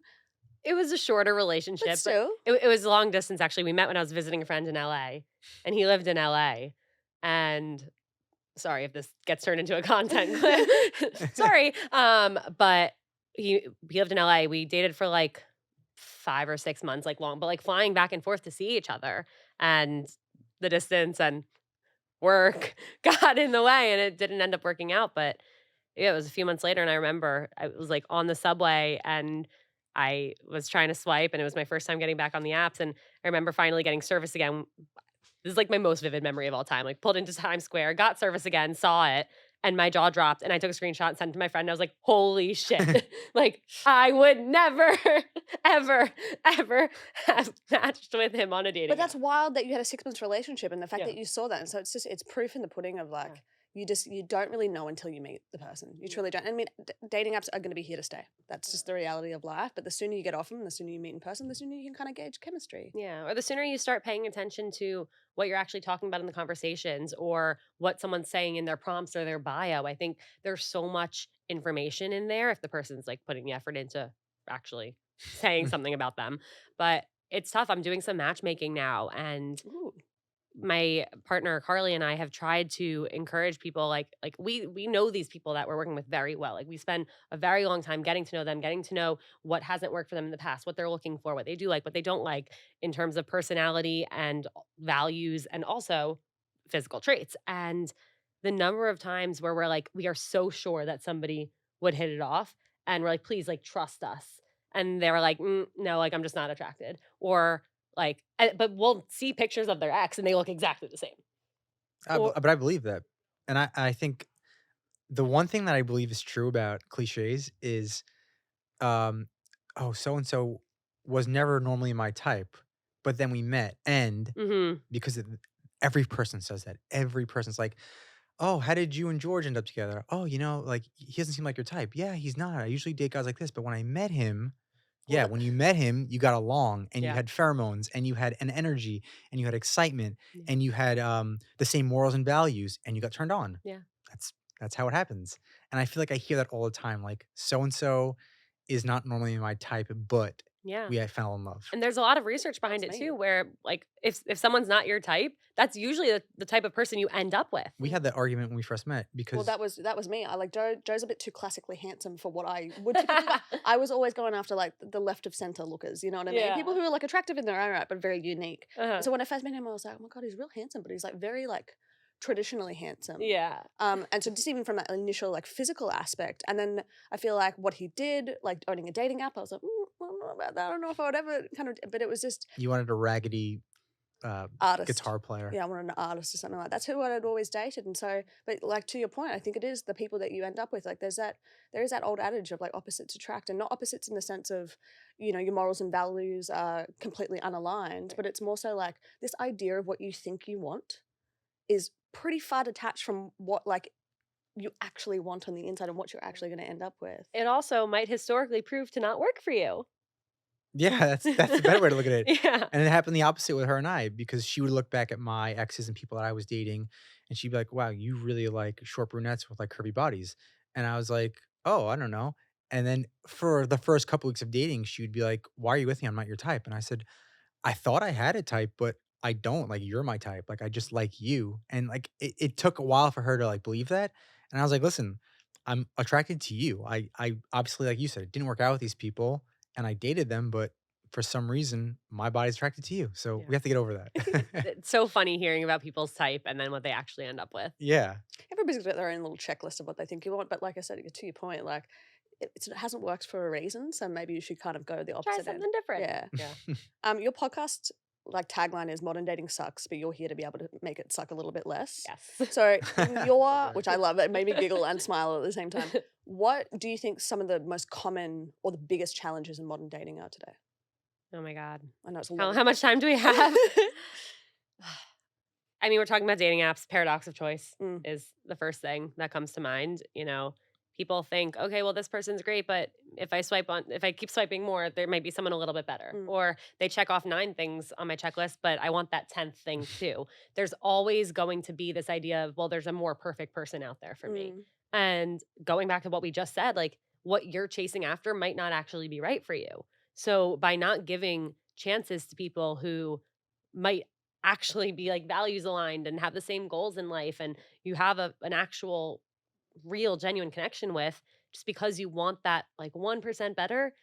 It was a shorter But relationship, but still, it was long distance actually. We met when I was visiting a friend in LA and he lived in LA. And sorry if this gets turned into a content clip. Sorry. But he lived in LA. We dated for like 5 or 6 months, like long, but like flying back and forth to see each other and the distance and work got in the way and it didn't end up working out. But yeah, it was a few months later, and I remember I was, like, on the subway, and I was trying to swipe, and it was my first time getting back on the apps, and I remember finally getting service again. This is, like, my most vivid memory of all time, like, pulled into Times Square, got service again, saw it, and my jaw dropped, and I took a screenshot and sent it to my friend, and I was like, "Holy shit." Like, I would never, ever, ever have matched with him on a dating But that's app. wild that you had a 6 months relationship and the fact Yeah. that you saw that. And so it's proof in the pudding of like, you don't really know until you meet the person. You truly don't. I mean, dating apps are going to be here to stay. That's just the reality of life. But the sooner you get off them, the sooner you meet in person, the sooner you can kind of gauge chemistry. Yeah, or the sooner you start paying attention to what you're actually talking about in the conversations or what someone's saying in their prompts or their bio. I think there's so much information in there if the person's like putting the effort into actually saying something about them. But it's tough. I'm doing some matchmaking now, and Ooh. my partner Carly and I have tried to encourage people like we know these people that we're working with very well. Like we spend a very long time getting to know them, getting to know what hasn't worked for them in the past, what they're looking for, what they do like, what they don't like in terms of personality and values and also physical traits. And the number of times where we're like we are so sure that somebody would hit it off and we're like please like trust us. And they were like no, like I'm just not attracted. Or like, but we'll see pictures of their ex and they look exactly the same. Or But I believe that, and I think the one thing that I believe is true about cliches is, um, "Oh, so and so was never normally my type, but then we met," and mhm. because every person says that. Every person's like, "Oh, how did you and George end up together?" "Oh, like, he doesn't seem like your type." "Yeah, he's not. I usually date guys like this, but when I met him." Well, Yeah, when you met him, you got along, and you Yeah. had pheromones, and you had an energy, and you had excitement, Yeah. and you had, the same morals and values, and you got turned on. Yeah. That's that's how it happens, and I feel like I hear that all the time, like, "So and so is not normally my type, but Yeah. we fell in love." And there's a lot of research behind that's it me. too, where like if someone's not your type, that's usually the type of person you end up with. We had that argument when we first met Well, because that was me. I like Joe. Joe's a bit too classically handsome for what I would typically like. I was always going after like the left of center lookers. You know what I mean? People Yeah. who are like attractive in their own right, but very unique. And Uh-huh. so when I first met him, I was like, oh my god, he's real handsome, but he's like very like traditionally handsome. Yeah. And so just even from that initial like physical aspect, and then I feel like what he did, like owning a dating app, I was like, I don't know about that. I don't know if I would ever kind of. But it was just you wanted a raggedy, artist. guitar player. Yeah, I wanted an artist or something like that. That's who I'd always dated. And so, but like to your point, I think it is the people that you end up with. Like there is that old adage of like opposites attract, and not opposites in the sense of, your morals and values are completely unaligned, but it's more so like this idea of what you think you want is pretty far detached from what like you actually want on the inside and what you're actually going to end up with. It also might historically prove to not work for you. Yeah, that's a better way to look at it. Yeah. And it happened the opposite with her and I because she would look back at my exes and people that I was dating, and she'd be like, "Wow, you really like short brunettes with like curvy bodies." And I was like, "Oh, I don't know." And then for the first couple weeks of dating, she would be like, "Why are you with me? I'm not your type." And I said, "I thought I had a type, but I don't. Like, you're my type. Like, I just like you." And like, it took a while for her to like believe that. And I was like, "Listen, I'm attracted to you. I obviously, like you said, it didn't work out with these people, and I dated them, but for some reason, my body's attracted to you. So Yeah. we have to get over that." It's so funny hearing about people's type and then what they actually end up with. Yeah. Everybody's got their own little checklist of what they think you want, but like I said, to your point, like it hasn't worked for a reason, so maybe you should kind of go the Try opposite end. something different. Yeah. Yeah. Your podcast like tagline is "Modern dating sucks," but you're here to be able to make it suck a little bit less. Yes. So in your, which I love, it made me giggle and smile at the same time. What do you think some of the most common or the biggest challenges in modern dating are today? Oh my god. I know it's a How much time do we have? I mean, we're talking about dating apps. Paradox of choice Mm. is the first thing that comes to mind. People think, okay, well, this person's great, but if I keep swiping more, there might be someone a little bit better. Mm. Or they check off 9 things on my checklist, but I want that 10th thing too. There's always going to be this idea of, well, there's a more perfect person out there for me. Mm. And going back to what we just said, like what you're chasing after might not actually be right for you. So by not giving chances to people who might actually be like values aligned and have the same goals in life and you have an actual real genuine connection with just because you want that like 1% better,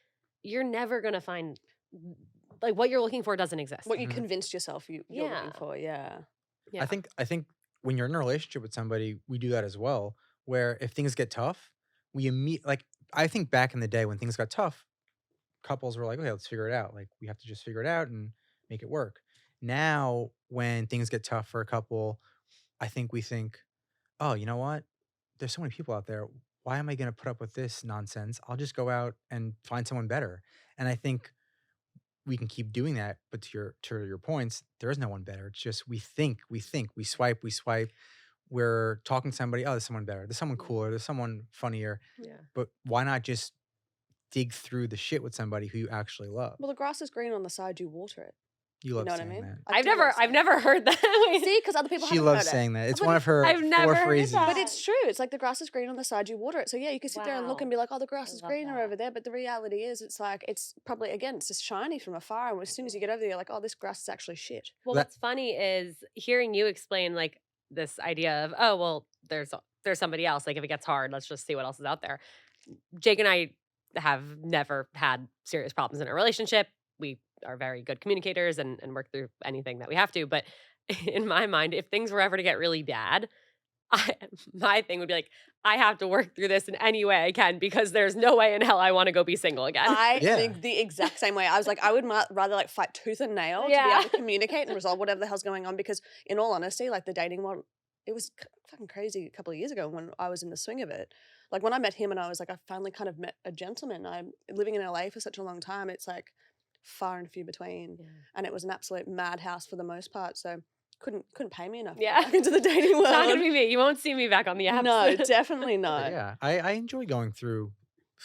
you're never going to find like what you're looking for doesn't exist. What you Mhm. convinced yourself you're Yeah. looking for, yeah. Yeah. I think when you're in a relationship with somebody, we do that as well, where if things get tough, like, I think back in the day when things got tough, couples were like, "Okay, let's figure it out." Like, we have to just figure it out and make it work. Now, when things get tough for a couple, I think we think, "Oh, you know what? There's so many people out there. Why am I gonna put up with this nonsense? I'll just go out and find someone better." And I think we can keep doing that, but to your points, there is no one better. It's just we swipe. We're talking to somebody, "Oh, there's someone better. There's someone Yeah. cooler. There's someone funnier." Yeah. But why not just dig through the shit with somebody who you actually love? Well, the grass is green on the side you water it. You You love know what I saying mean? that. I do love I've saying never heard that. that. See, because other people She haven't loves heard it. saying that. It's But one of her I've never 4 heard phrases. But that. it's true. It's like the grass is green on the side you water it. So yeah, you can sit there and look Wow. and be like, "Oh, the grass I is love greener that. over there." But the reality is, it's like it's probably again, it's just shiny from afar. And as soon as you get over there, you're like, "Oh, this grass is actually shit." Well, That what's funny is hearing you explain like this idea of, oh, well, there's somebody else. Like if it gets hard, let's just see what else is out there. Jake and I have never had serious problems in a relationship. We are very good communicators and work through anything that we have to. But in my mind, if things were ever to get really bad, I, my thing would be like, I have to work through this in any way I can because there's no way in hell I want to go be single again. I Yeah. think the exact same way. I was like, I would rather like fight tooth and nail to be Yeah. able to communicate and resolve whatever the hell's going on. Because in all honesty, like the dating one, it was fucking crazy a couple of years ago when I was in the swing of it. Like when I met him and I was like, I finally kind of met a gentleman. I'm living in LA for such a long time. It's like far and few between. Yeah. And it was an absolute madhouse for the most part. So couldn't pay me enough to Yeah. get back into the dating It's not world. gonna be me. You won't see me back on the apps. No, definitely But not. yeah, I enjoy going through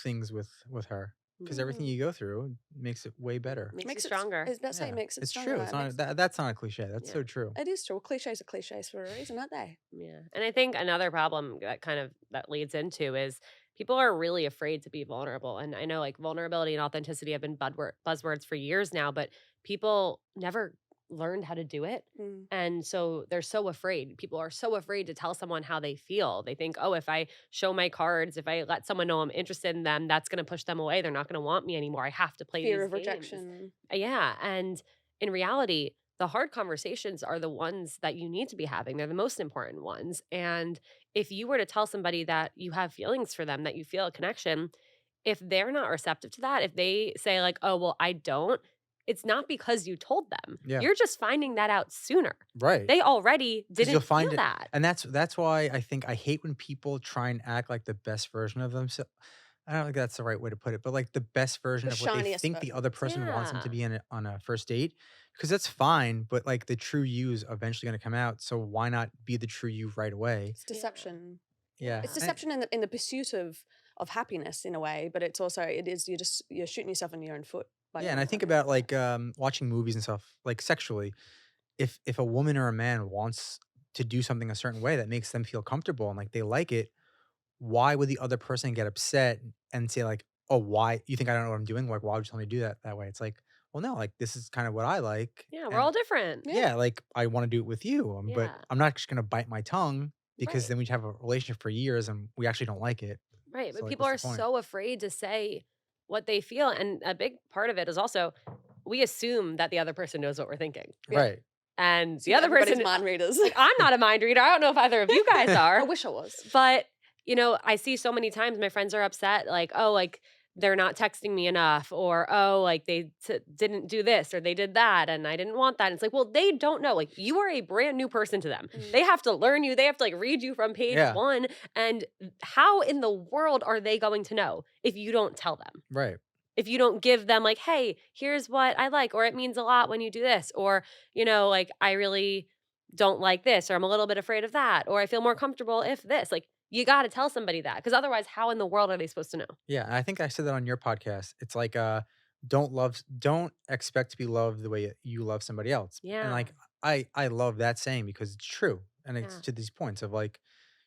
things with her because everything Mm. you go through makes it way better. Makes you Makes it stronger. I was about to say Yeah, it makes it it's stronger. true. It's It not makes that's not a cliche. That's Yeah. so true. It is true. Well, cliches are cliches for a reason, aren't they? Yeah. And I think another problem that leads into is people are really afraid to be vulnerable. And I know like vulnerability and authenticity have been buzzwords for years now, but people never learned how to do it. Mm. And so they're so afraid. People are so afraid to tell someone how they feel. They think, oh, if I show my cards, if I let someone know I'm interested in them, that's going to push them away. They're not going to want me anymore. I have to play Fear these of games. rejection. Yeah. And in reality, the hard conversations are the ones that you need to be having. They're the most important ones. And if you were to tell somebody that you have feelings for them, that you feel a connection, if they're not receptive to that, if they say, like, oh, well, I don't, it's not because you told them. Yeah. You're just finding that out sooner. Right. They already 'Cause didn't you'll find feel it, that. and that's why I think I hate when people try and act like the best version of themselves. I don't think that's the right way to put it, but like the best version The of what they shiniest think the version. other person wants them to Yeah. be on a first date, because that's fine. But like the true you is eventually going to come out. So why not be the true you right away? It's deception. Yeah. It's Yeah. deception in the pursuit of happiness in a way, but it's also you're shooting yourself in your own foot by Yeah, and I going think that way. about like watching movies and stuff like sexually. If a woman or a man wants to do something a certain way that makes them feel comfortable and like they like it, why would the other person get upset and say like, "Oh, why you think I don't know what I'm doing? Like, why would you tell me to do that way?" It's like, well, no, like this is kind of what I like, Yeah. We're and all different. Yeah. yeah, like I want to do it with you, but Yeah. I'm not just gonna bite my tongue because Right. then we have a relationship for years and we actually don't like it. Right. So But like, people are what's the point? so afraid to say what they feel. And a big part of it is also we assume that the other person knows what we're thinking. Yeah. Right. And So the other everybody's person, mind readers. like, I'm not a mind reader. I don't know if either of you guys I are, wish I was. but I see so many times my friends are upset, like, oh, like they're not texting me enough, or oh, like they didn't do this or they did that, and I didn't want that. And it's like, well, they don't know. Like, you are a brand new person to them. Mm. They have to learn you. They have to like read you from page Yeah. one. And how in the world are they going to know if you don't tell them? Right. If you don't give them like, hey, here's what I like, or it means a lot when you do this, or, like I really don't like this, or I'm a little bit afraid of that, or I feel more comfortable if this. Like, you got to tell somebody that because otherwise, how in the world are they supposed to know? Yeah, and I think I said that on your podcast. It's like don't expect to be loved the way you love somebody else. And Yeah. like I love that saying because it's true. And it's Yeah. to these points of like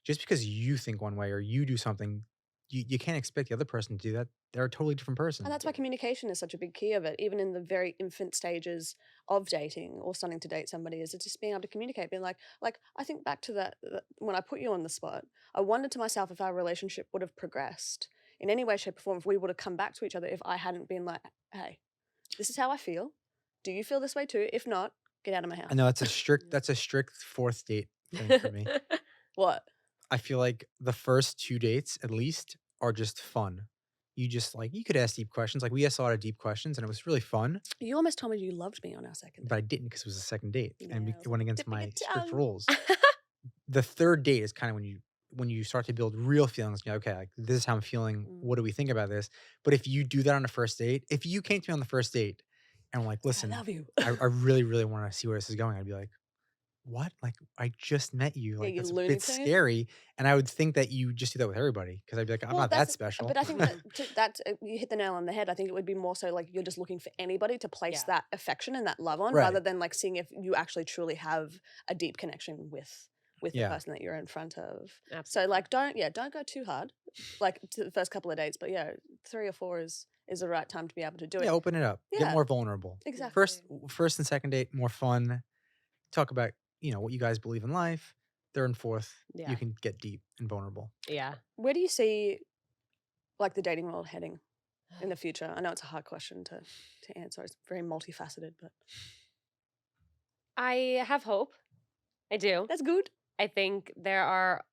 just because you think one way or you do something, you can't expect the other person to do that. They're a totally different person. And that's why communication is such a big key of it, even in the very infant stages of dating or starting to date somebody, is it's just being able to communicate, being like I think back to that when I put you on the spot, I wondered to myself if our relationship would have progressed in any way, shape, or form, if we would have come back to each other if I hadn't been like, hey, this is how I feel. Do you feel this way too? If not, get out of my house. I know that's a strict fourth date thing for me. What? I feel like the first 2 dates, at least, are just fun. You could ask deep questions, like, we asked a lot of deep questions, and it was really fun, You almost told me you loved me on our second but I date. didn't because it was a second date, and Yeah, I it was went like against dipping your my strict tongue. rules. The 3rd date is kinda when you start to build real feelings, you're like, "Okay, like, this is how I'm feeling, what do we think about this?" But if you do that on the first date, if you came to me on the first date and were like, I "Listen, love you. I really, really wanna see where this is going," I'd be like, "What? Like, I just met you, Yeah, like, you that's a Looney bit Tune. scary," and I would think that you just do that with everybody because 'cause I'd be like, "I'm Well, not that's that special." but I think that you hit the nail on the head. I think it would be more so like you're just looking for anybody to place Yeah. that affection and that love on, rather Right. than like seeing if you actually truly have a deep connection with the Yeah. person that you're in front of. So Absolutely. like don't go too hard, like to the first couple of dates. But yeah, 3 or 4 is the right time to be able to do Yeah, it. open it up. Get Yeah, more vulnerable. exactly. First and second date, more fun. Talk about, what you guys believe in life. 3rd and 4th, you Yeah. can get deep and vulnerable. Yeah. Where do you see like the dating world heading in the future? I know it's a hard question to answer. It's very multifaceted, but I have hope. I do. that's good. I think there are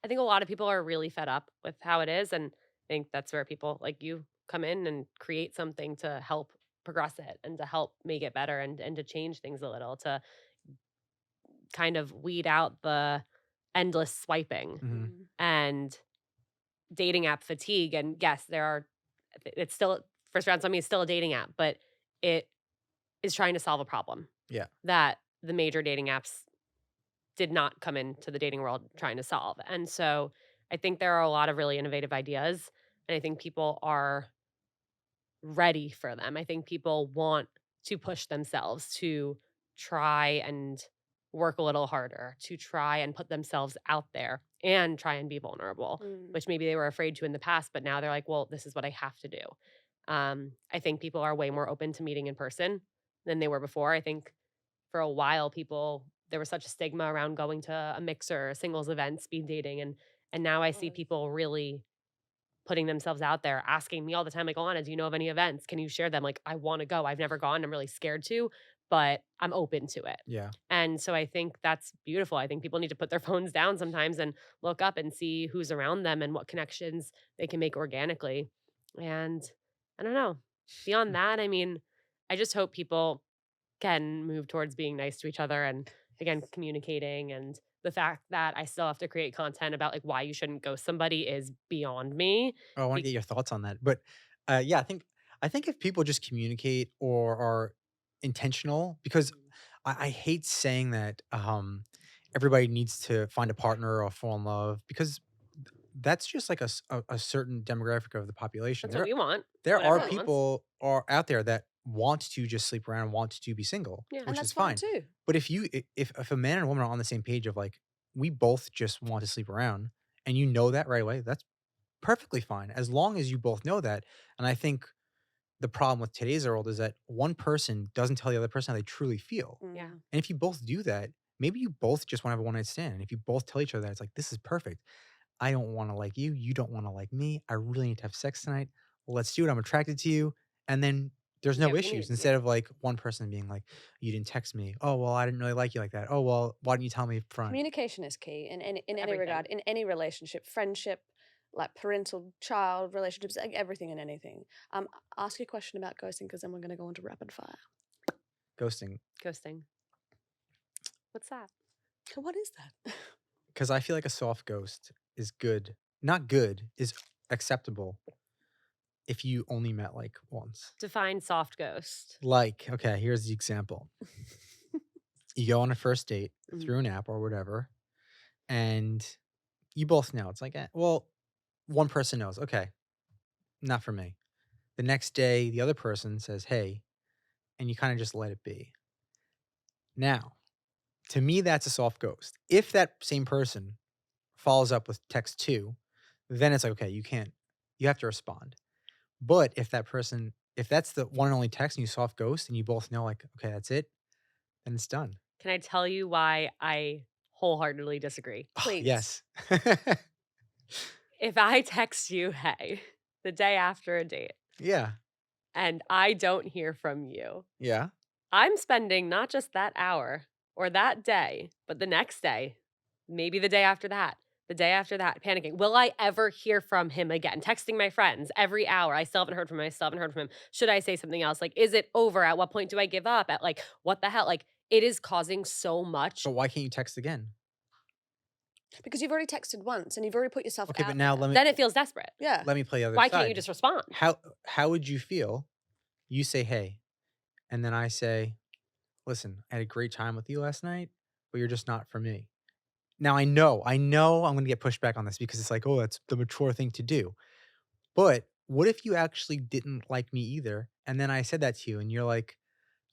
I think a lot of people are really fed up with how it is, and I think that's where people like you come in and create something to help progress it and to help make it better and to change things a little, to kind of weed out the endless swiping Mhm. Mm. and dating app fatigue. And yes, there are it's still First Round Summy is still a dating app, but it is trying to solve a problem Yeah. that the major dating apps did not come into the dating world trying to solve. And so I think there are a lot of really innovative ideas, and I think people are ready for them. I think people want to push themselves to try and work a little harder, to try and put themselves out there and try and be vulnerable, Mm. which maybe they were afraid to in the past, but now they're like, well, this is what I have to do. I think people are way more open to meeting in person than they were before. I think for a while there was such a stigma around going to a mixer, a singles event, speed dating, and now I see Was. people really putting themselves out there, asking me all the time, like, "Alana, do you know of any events? Can you share them?" Like, I wanna go. I've never gone. I'm really scared to, but I'm open to it. Yeah. And so I think that's beautiful. I think people need to put their phones down sometimes and look up and see who's around them and what connections they can make organically. And I don't know. Beyond that, I mean, I just hope people can move towards being nice to each other and again communicating. And the fact that I still have to create content about like why you shouldn't ghost somebody is beyond me. Oh, I wanna Be- get your thoughts on that. But, yeah, I think if people just communicate or are intentional because I hate saying that, everybody needs to find a partner or fall in love because that's just like a certain demographic of the population. that's what we want. It's There what are everyone wants. people are out there that want to just sleep around, want to be single, Yeah. And which that's is fine fine. too. But if a man and a woman are on the same page of like, we both just want to sleep around and you know that right away, that's perfectly fine as long as you both know that. And I think the problem with today's world is that one person doesn't tell the other person how they truly feel. Yeah. Mm. And if you both do that, maybe you both just want to have a one night stand. And if you both tell each other that, it's like, this is perfect. I don't want to like you. You don't want to like me. I really need to have sex tonight. Let's do it. I'm attracted to you. And then there's You no get what you issues need. instead of like one person being like, you didn't text me. Oh, well, I didn't really like you like that. Oh, well, why didn't you tell me up front? Communication is key in any Everything. regard, in any relationship, friendship, like parental child relationships, like everything and anything. Ask your question about ghosting because then we're going to go into rapid fire. Ghosting. Ghosting. What's that? So what is that? Because I feel like a soft ghost is good. Not good, is acceptable if you only met like once. Define soft ghost. Like, okay, here's the example. You go on a first date Mhm. through an app or whatever, and you both know. It's like, well, one person knows, okay, not for me. The next day, the other person says, hey, and you kind of just let it be. Now, to me, that's a soft ghost. If that same person follows up with text two, then it's like, okay, you have to respond. But if that's the one and only text and you soft ghost and you both know, like, okay, that's it, then it's done. Can I tell you why I wholeheartedly disagree? Oh, Please. yes. If I text you, hey, the day after a date, Yeah. and I don't hear from you, Yeah. I'm spending not just that hour or that day, but the next day, maybe the day after that, panicking. Will I ever hear from him again? Texting my friends every hour. I still haven't heard from him. I still haven't heard from him. Should I say something else? Like, is it over? At what point do I give up? At like, what the hell? Like, it is causing so much. But why can't you text again? Because you've already texted once and you've already put yourself Okay, out but now there. Then it feels desperate. Yeah. let me play the other Why side. can't you just respond? How would you feel? You say, hey, and then I say, listen, I had a great time with you last night, but you're just not for me. Now I know I'm going to get pushed back on this because it's like, oh, that's the mature thing to do. But what if you actually didn't like me either? And then I said that to you and you're like,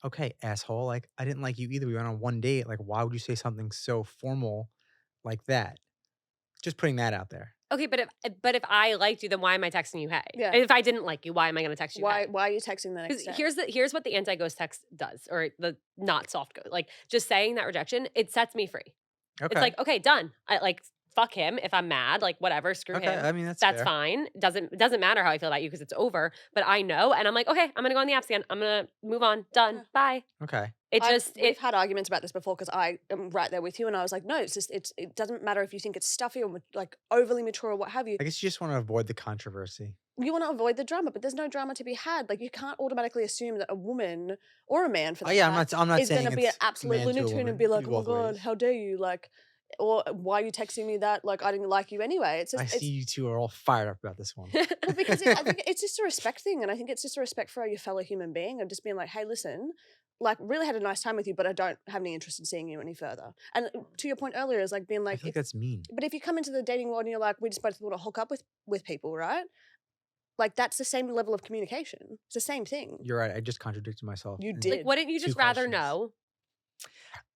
okay, asshole, like I didn't like you either. We went on one date. Like, why would you say something so formal like that? Just putting that out there. Okay, but if I liked you, then why am I texting you hey? Yeah. And if I didn't like you, why am I going to text you Why hey? are you texting the next 'Cause day? here's what the anti-ghost text does, or the not soft ghost. Like, just saying that rejection, it sets me free. It's Okay. like, okay, done. I like fuck him if I'm mad, like whatever, screw Okay. him. I mean, that's That's fair. fine. Doesn't matter how I feel about you because it's over. But I know, and I'm like, okay, I'm gonna go on the apps again. I'm gonna move on. Done. Yeah. Bye. Okay. We've had arguments about this before because I am right there with you, and I was like, no, it doesn't matter if you think it's stuffy or like overly mature or what have you. I guess you just want to avoid the controversy. You want to avoid the drama, but there's no drama to be had. Like you can't automatically assume that a woman or a man for that Yeah, fact I'm not is going saying to be an it's absolute man to a Looney Tune and woman. be like, Be oh my both god, ways. how dare you? Like, or why are you texting me that? Like I didn't like you anyway. It's just, I see you two are all fired up about this one. well, because I think it's just a respect thing, and I think it's just a respect for your fellow human being of just being like, hey, listen, like really had a nice time with you, but I don't have any interest in seeing you any further. And to your point earlier is like being I like, feel like that's mean. but if you come into the dating world and you're like, we just both want to hook up with people, right? Like that's the same level of communication. It's the same thing. You're right. I just contradicted myself. You in did. Like, wouldn't you two just rather questions. know?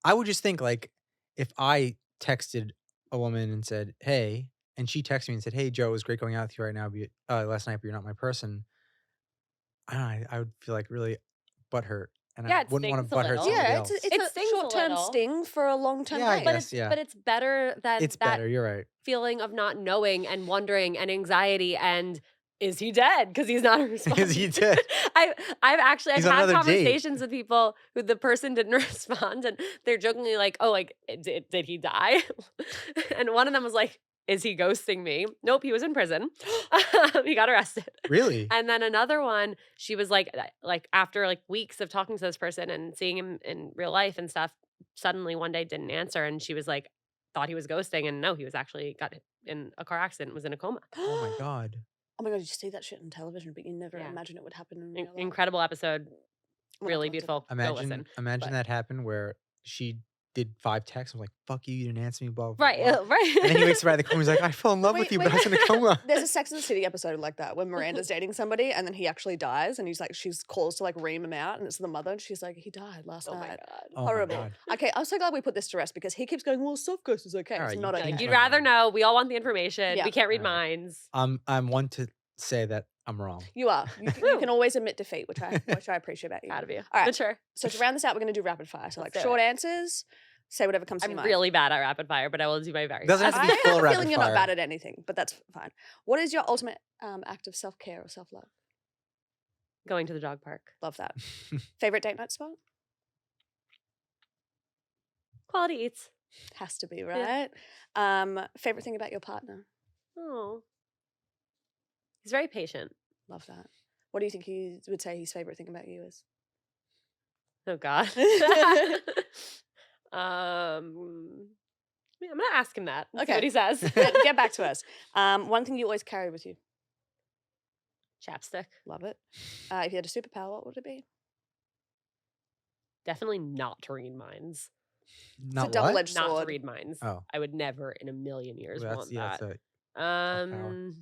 I would just think like if I texted a woman and said, hey, and she texted me and said, hey, Joe, it was great going out with you right now, last night, but you're not my person. I don't know. I would feel like really butthurt. And Yeah, I it wouldn't want stings to a butthurt little. somebody Yeah, else. it's It a stings a short-term little. sting for a long-term Yeah, I pain. guess. Yeah. But it's better than It's that better. You're right. feeling of not knowing and wondering and anxiety and is he dead? Because he's not responding. Is he dead? I've He's had on another date. conversations with people who the person didn't respond, and they're jokingly like, "Oh, like did he die?" And one of them was like, "Is he ghosting me?" Nope, he was in prison. He got arrested. Really? And then another one, she was like after like weeks of talking to this person and seeing him in real life and stuff, suddenly one day didn't answer, and she was like, thought he was ghosting, and no, he was actually got in a car accident, was in a coma. Oh my God. Oh my god, you see that shit on television, but you never Yeah. imagine it would happen in real life. Incredible episode, We're not really going to. beautiful. Go listen. Imagine But- that happened where she did 5 texts. I was like, fuck you didn't answer me, blah, blah, Right, blah. right. And then he wakes up out of the coma. He's like, I fell in love with you, but I was in a coma. There's a Sex and the City episode like that when Miranda's dating somebody and then he actually dies and he's like, she's calls to like ream him out and it's the mother and she's like, he died last Oh my night. god. Oh my Horrible. God. Okay, I'm so glad we put this to rest because he keeps going, well, soft ghost is okay. All It's right, not you okay. Like, can- you'd rather know. We all want the information. Yeah. We can't read Alright. minds. I'm one to say that I'm wrong. You are. You can always admit defeat, which I appreciate about you. Proud of you. All right. Mature. So to round this out, we're going to do rapid fire. So like Let's do short it. answers, say whatever comes to I'm your mind. really bad at rapid fire, but I will do my very Doesn't best. have to be I full have a rapid feeling you're not fire. bad at anything, but that's fine. What is your ultimate act of self-care or self-love? Going to the dog park. Love that. Favorite date night spot? Quality eats. Has to be, Yeah. right? Favorite thing about your partner? Oh. He's very patient. Love that. What do you think he would say his favorite thing about you is? Oh God. I'm gonna ask him that. See Okay. what he says. Get back to us. One thing you always carry with you. Chapstick. Love it. If you had a superpower, what would it be? Definitely not to read minds. Not what? double-edged Not to sword. read minds. Oh. I would never in a million years Well, want that's that. power.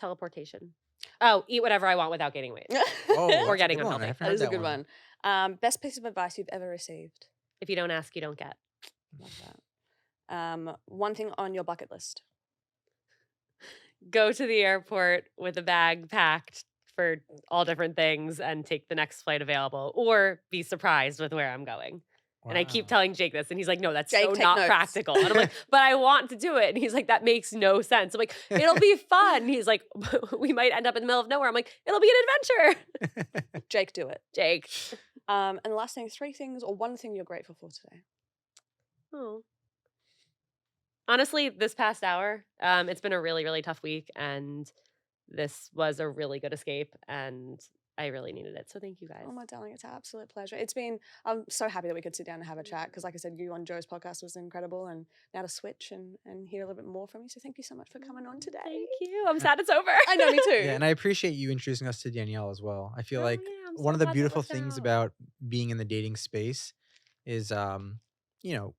Teleportation. Oh, eat whatever I want without gaining weight. Oh, that's Or a getting good one. unhealthy. I haven't That heard is a that good one. Best piece of advice you've ever received. If you don't ask, you don't get. Love that. One thing on your bucket list. Go to the airport with a bag packed for all different things and take the next flight available, or be surprised with where I'm going. And I keep Wow. telling Jake this, and he's like, no, that's Jake, so take not notes. practical. And I'm like, but I want to do it. And he's like, that makes no sense. I'm like, it'll be fun. He's like, we might end up in the middle of nowhere. I'm like, it'll be an adventure. Jake, do it. Jake. And the last thing, 3 things or 1 thing you're grateful for today. Oh. Honestly, this past hour, it's been a really, really tough week, and this was a really good escape, and I really needed it. So thank you guys. Oh, my darling, it's an absolute pleasure. I'm so happy that we could sit down and have a chat because, like I said, you on Joe's podcast was incredible, and now to switch and hear a little bit more from you. So thank you so much for coming on today. Thank you. I'm sad it's over. I know, me too. Yeah, and I appreciate you introducing us to Danielle as well. I feel Oh, like yeah, I'm one so of the glad that beautiful worked things out. about being in the dating space is you know,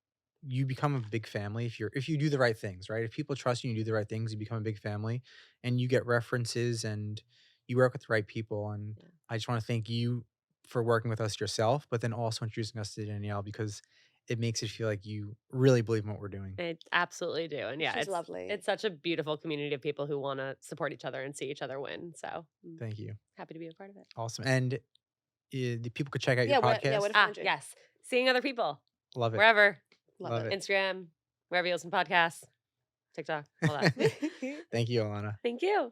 you become a big family if you do the right things, right? If people trust you and you do the right things, you become a big family and you get references and you work with the right people. And Yeah. I just want to thank you for working with us yourself, but then also introducing us to Danielle because it makes it feel like you really believe in what we're doing. I absolutely do, and yeah, She's lovely. it's such a beautiful community of people who wanna support each other and see each other win, so, Thank you. happy to be a part of it. Awesome. And the people could check out your Yeah, where podcast. to find you? Yes. Seeing other people, Love it. wherever, Love Love it. it. Instagram, wherever you listen to podcasts, TikTok, all that. Thank you, Ilana. Thank you.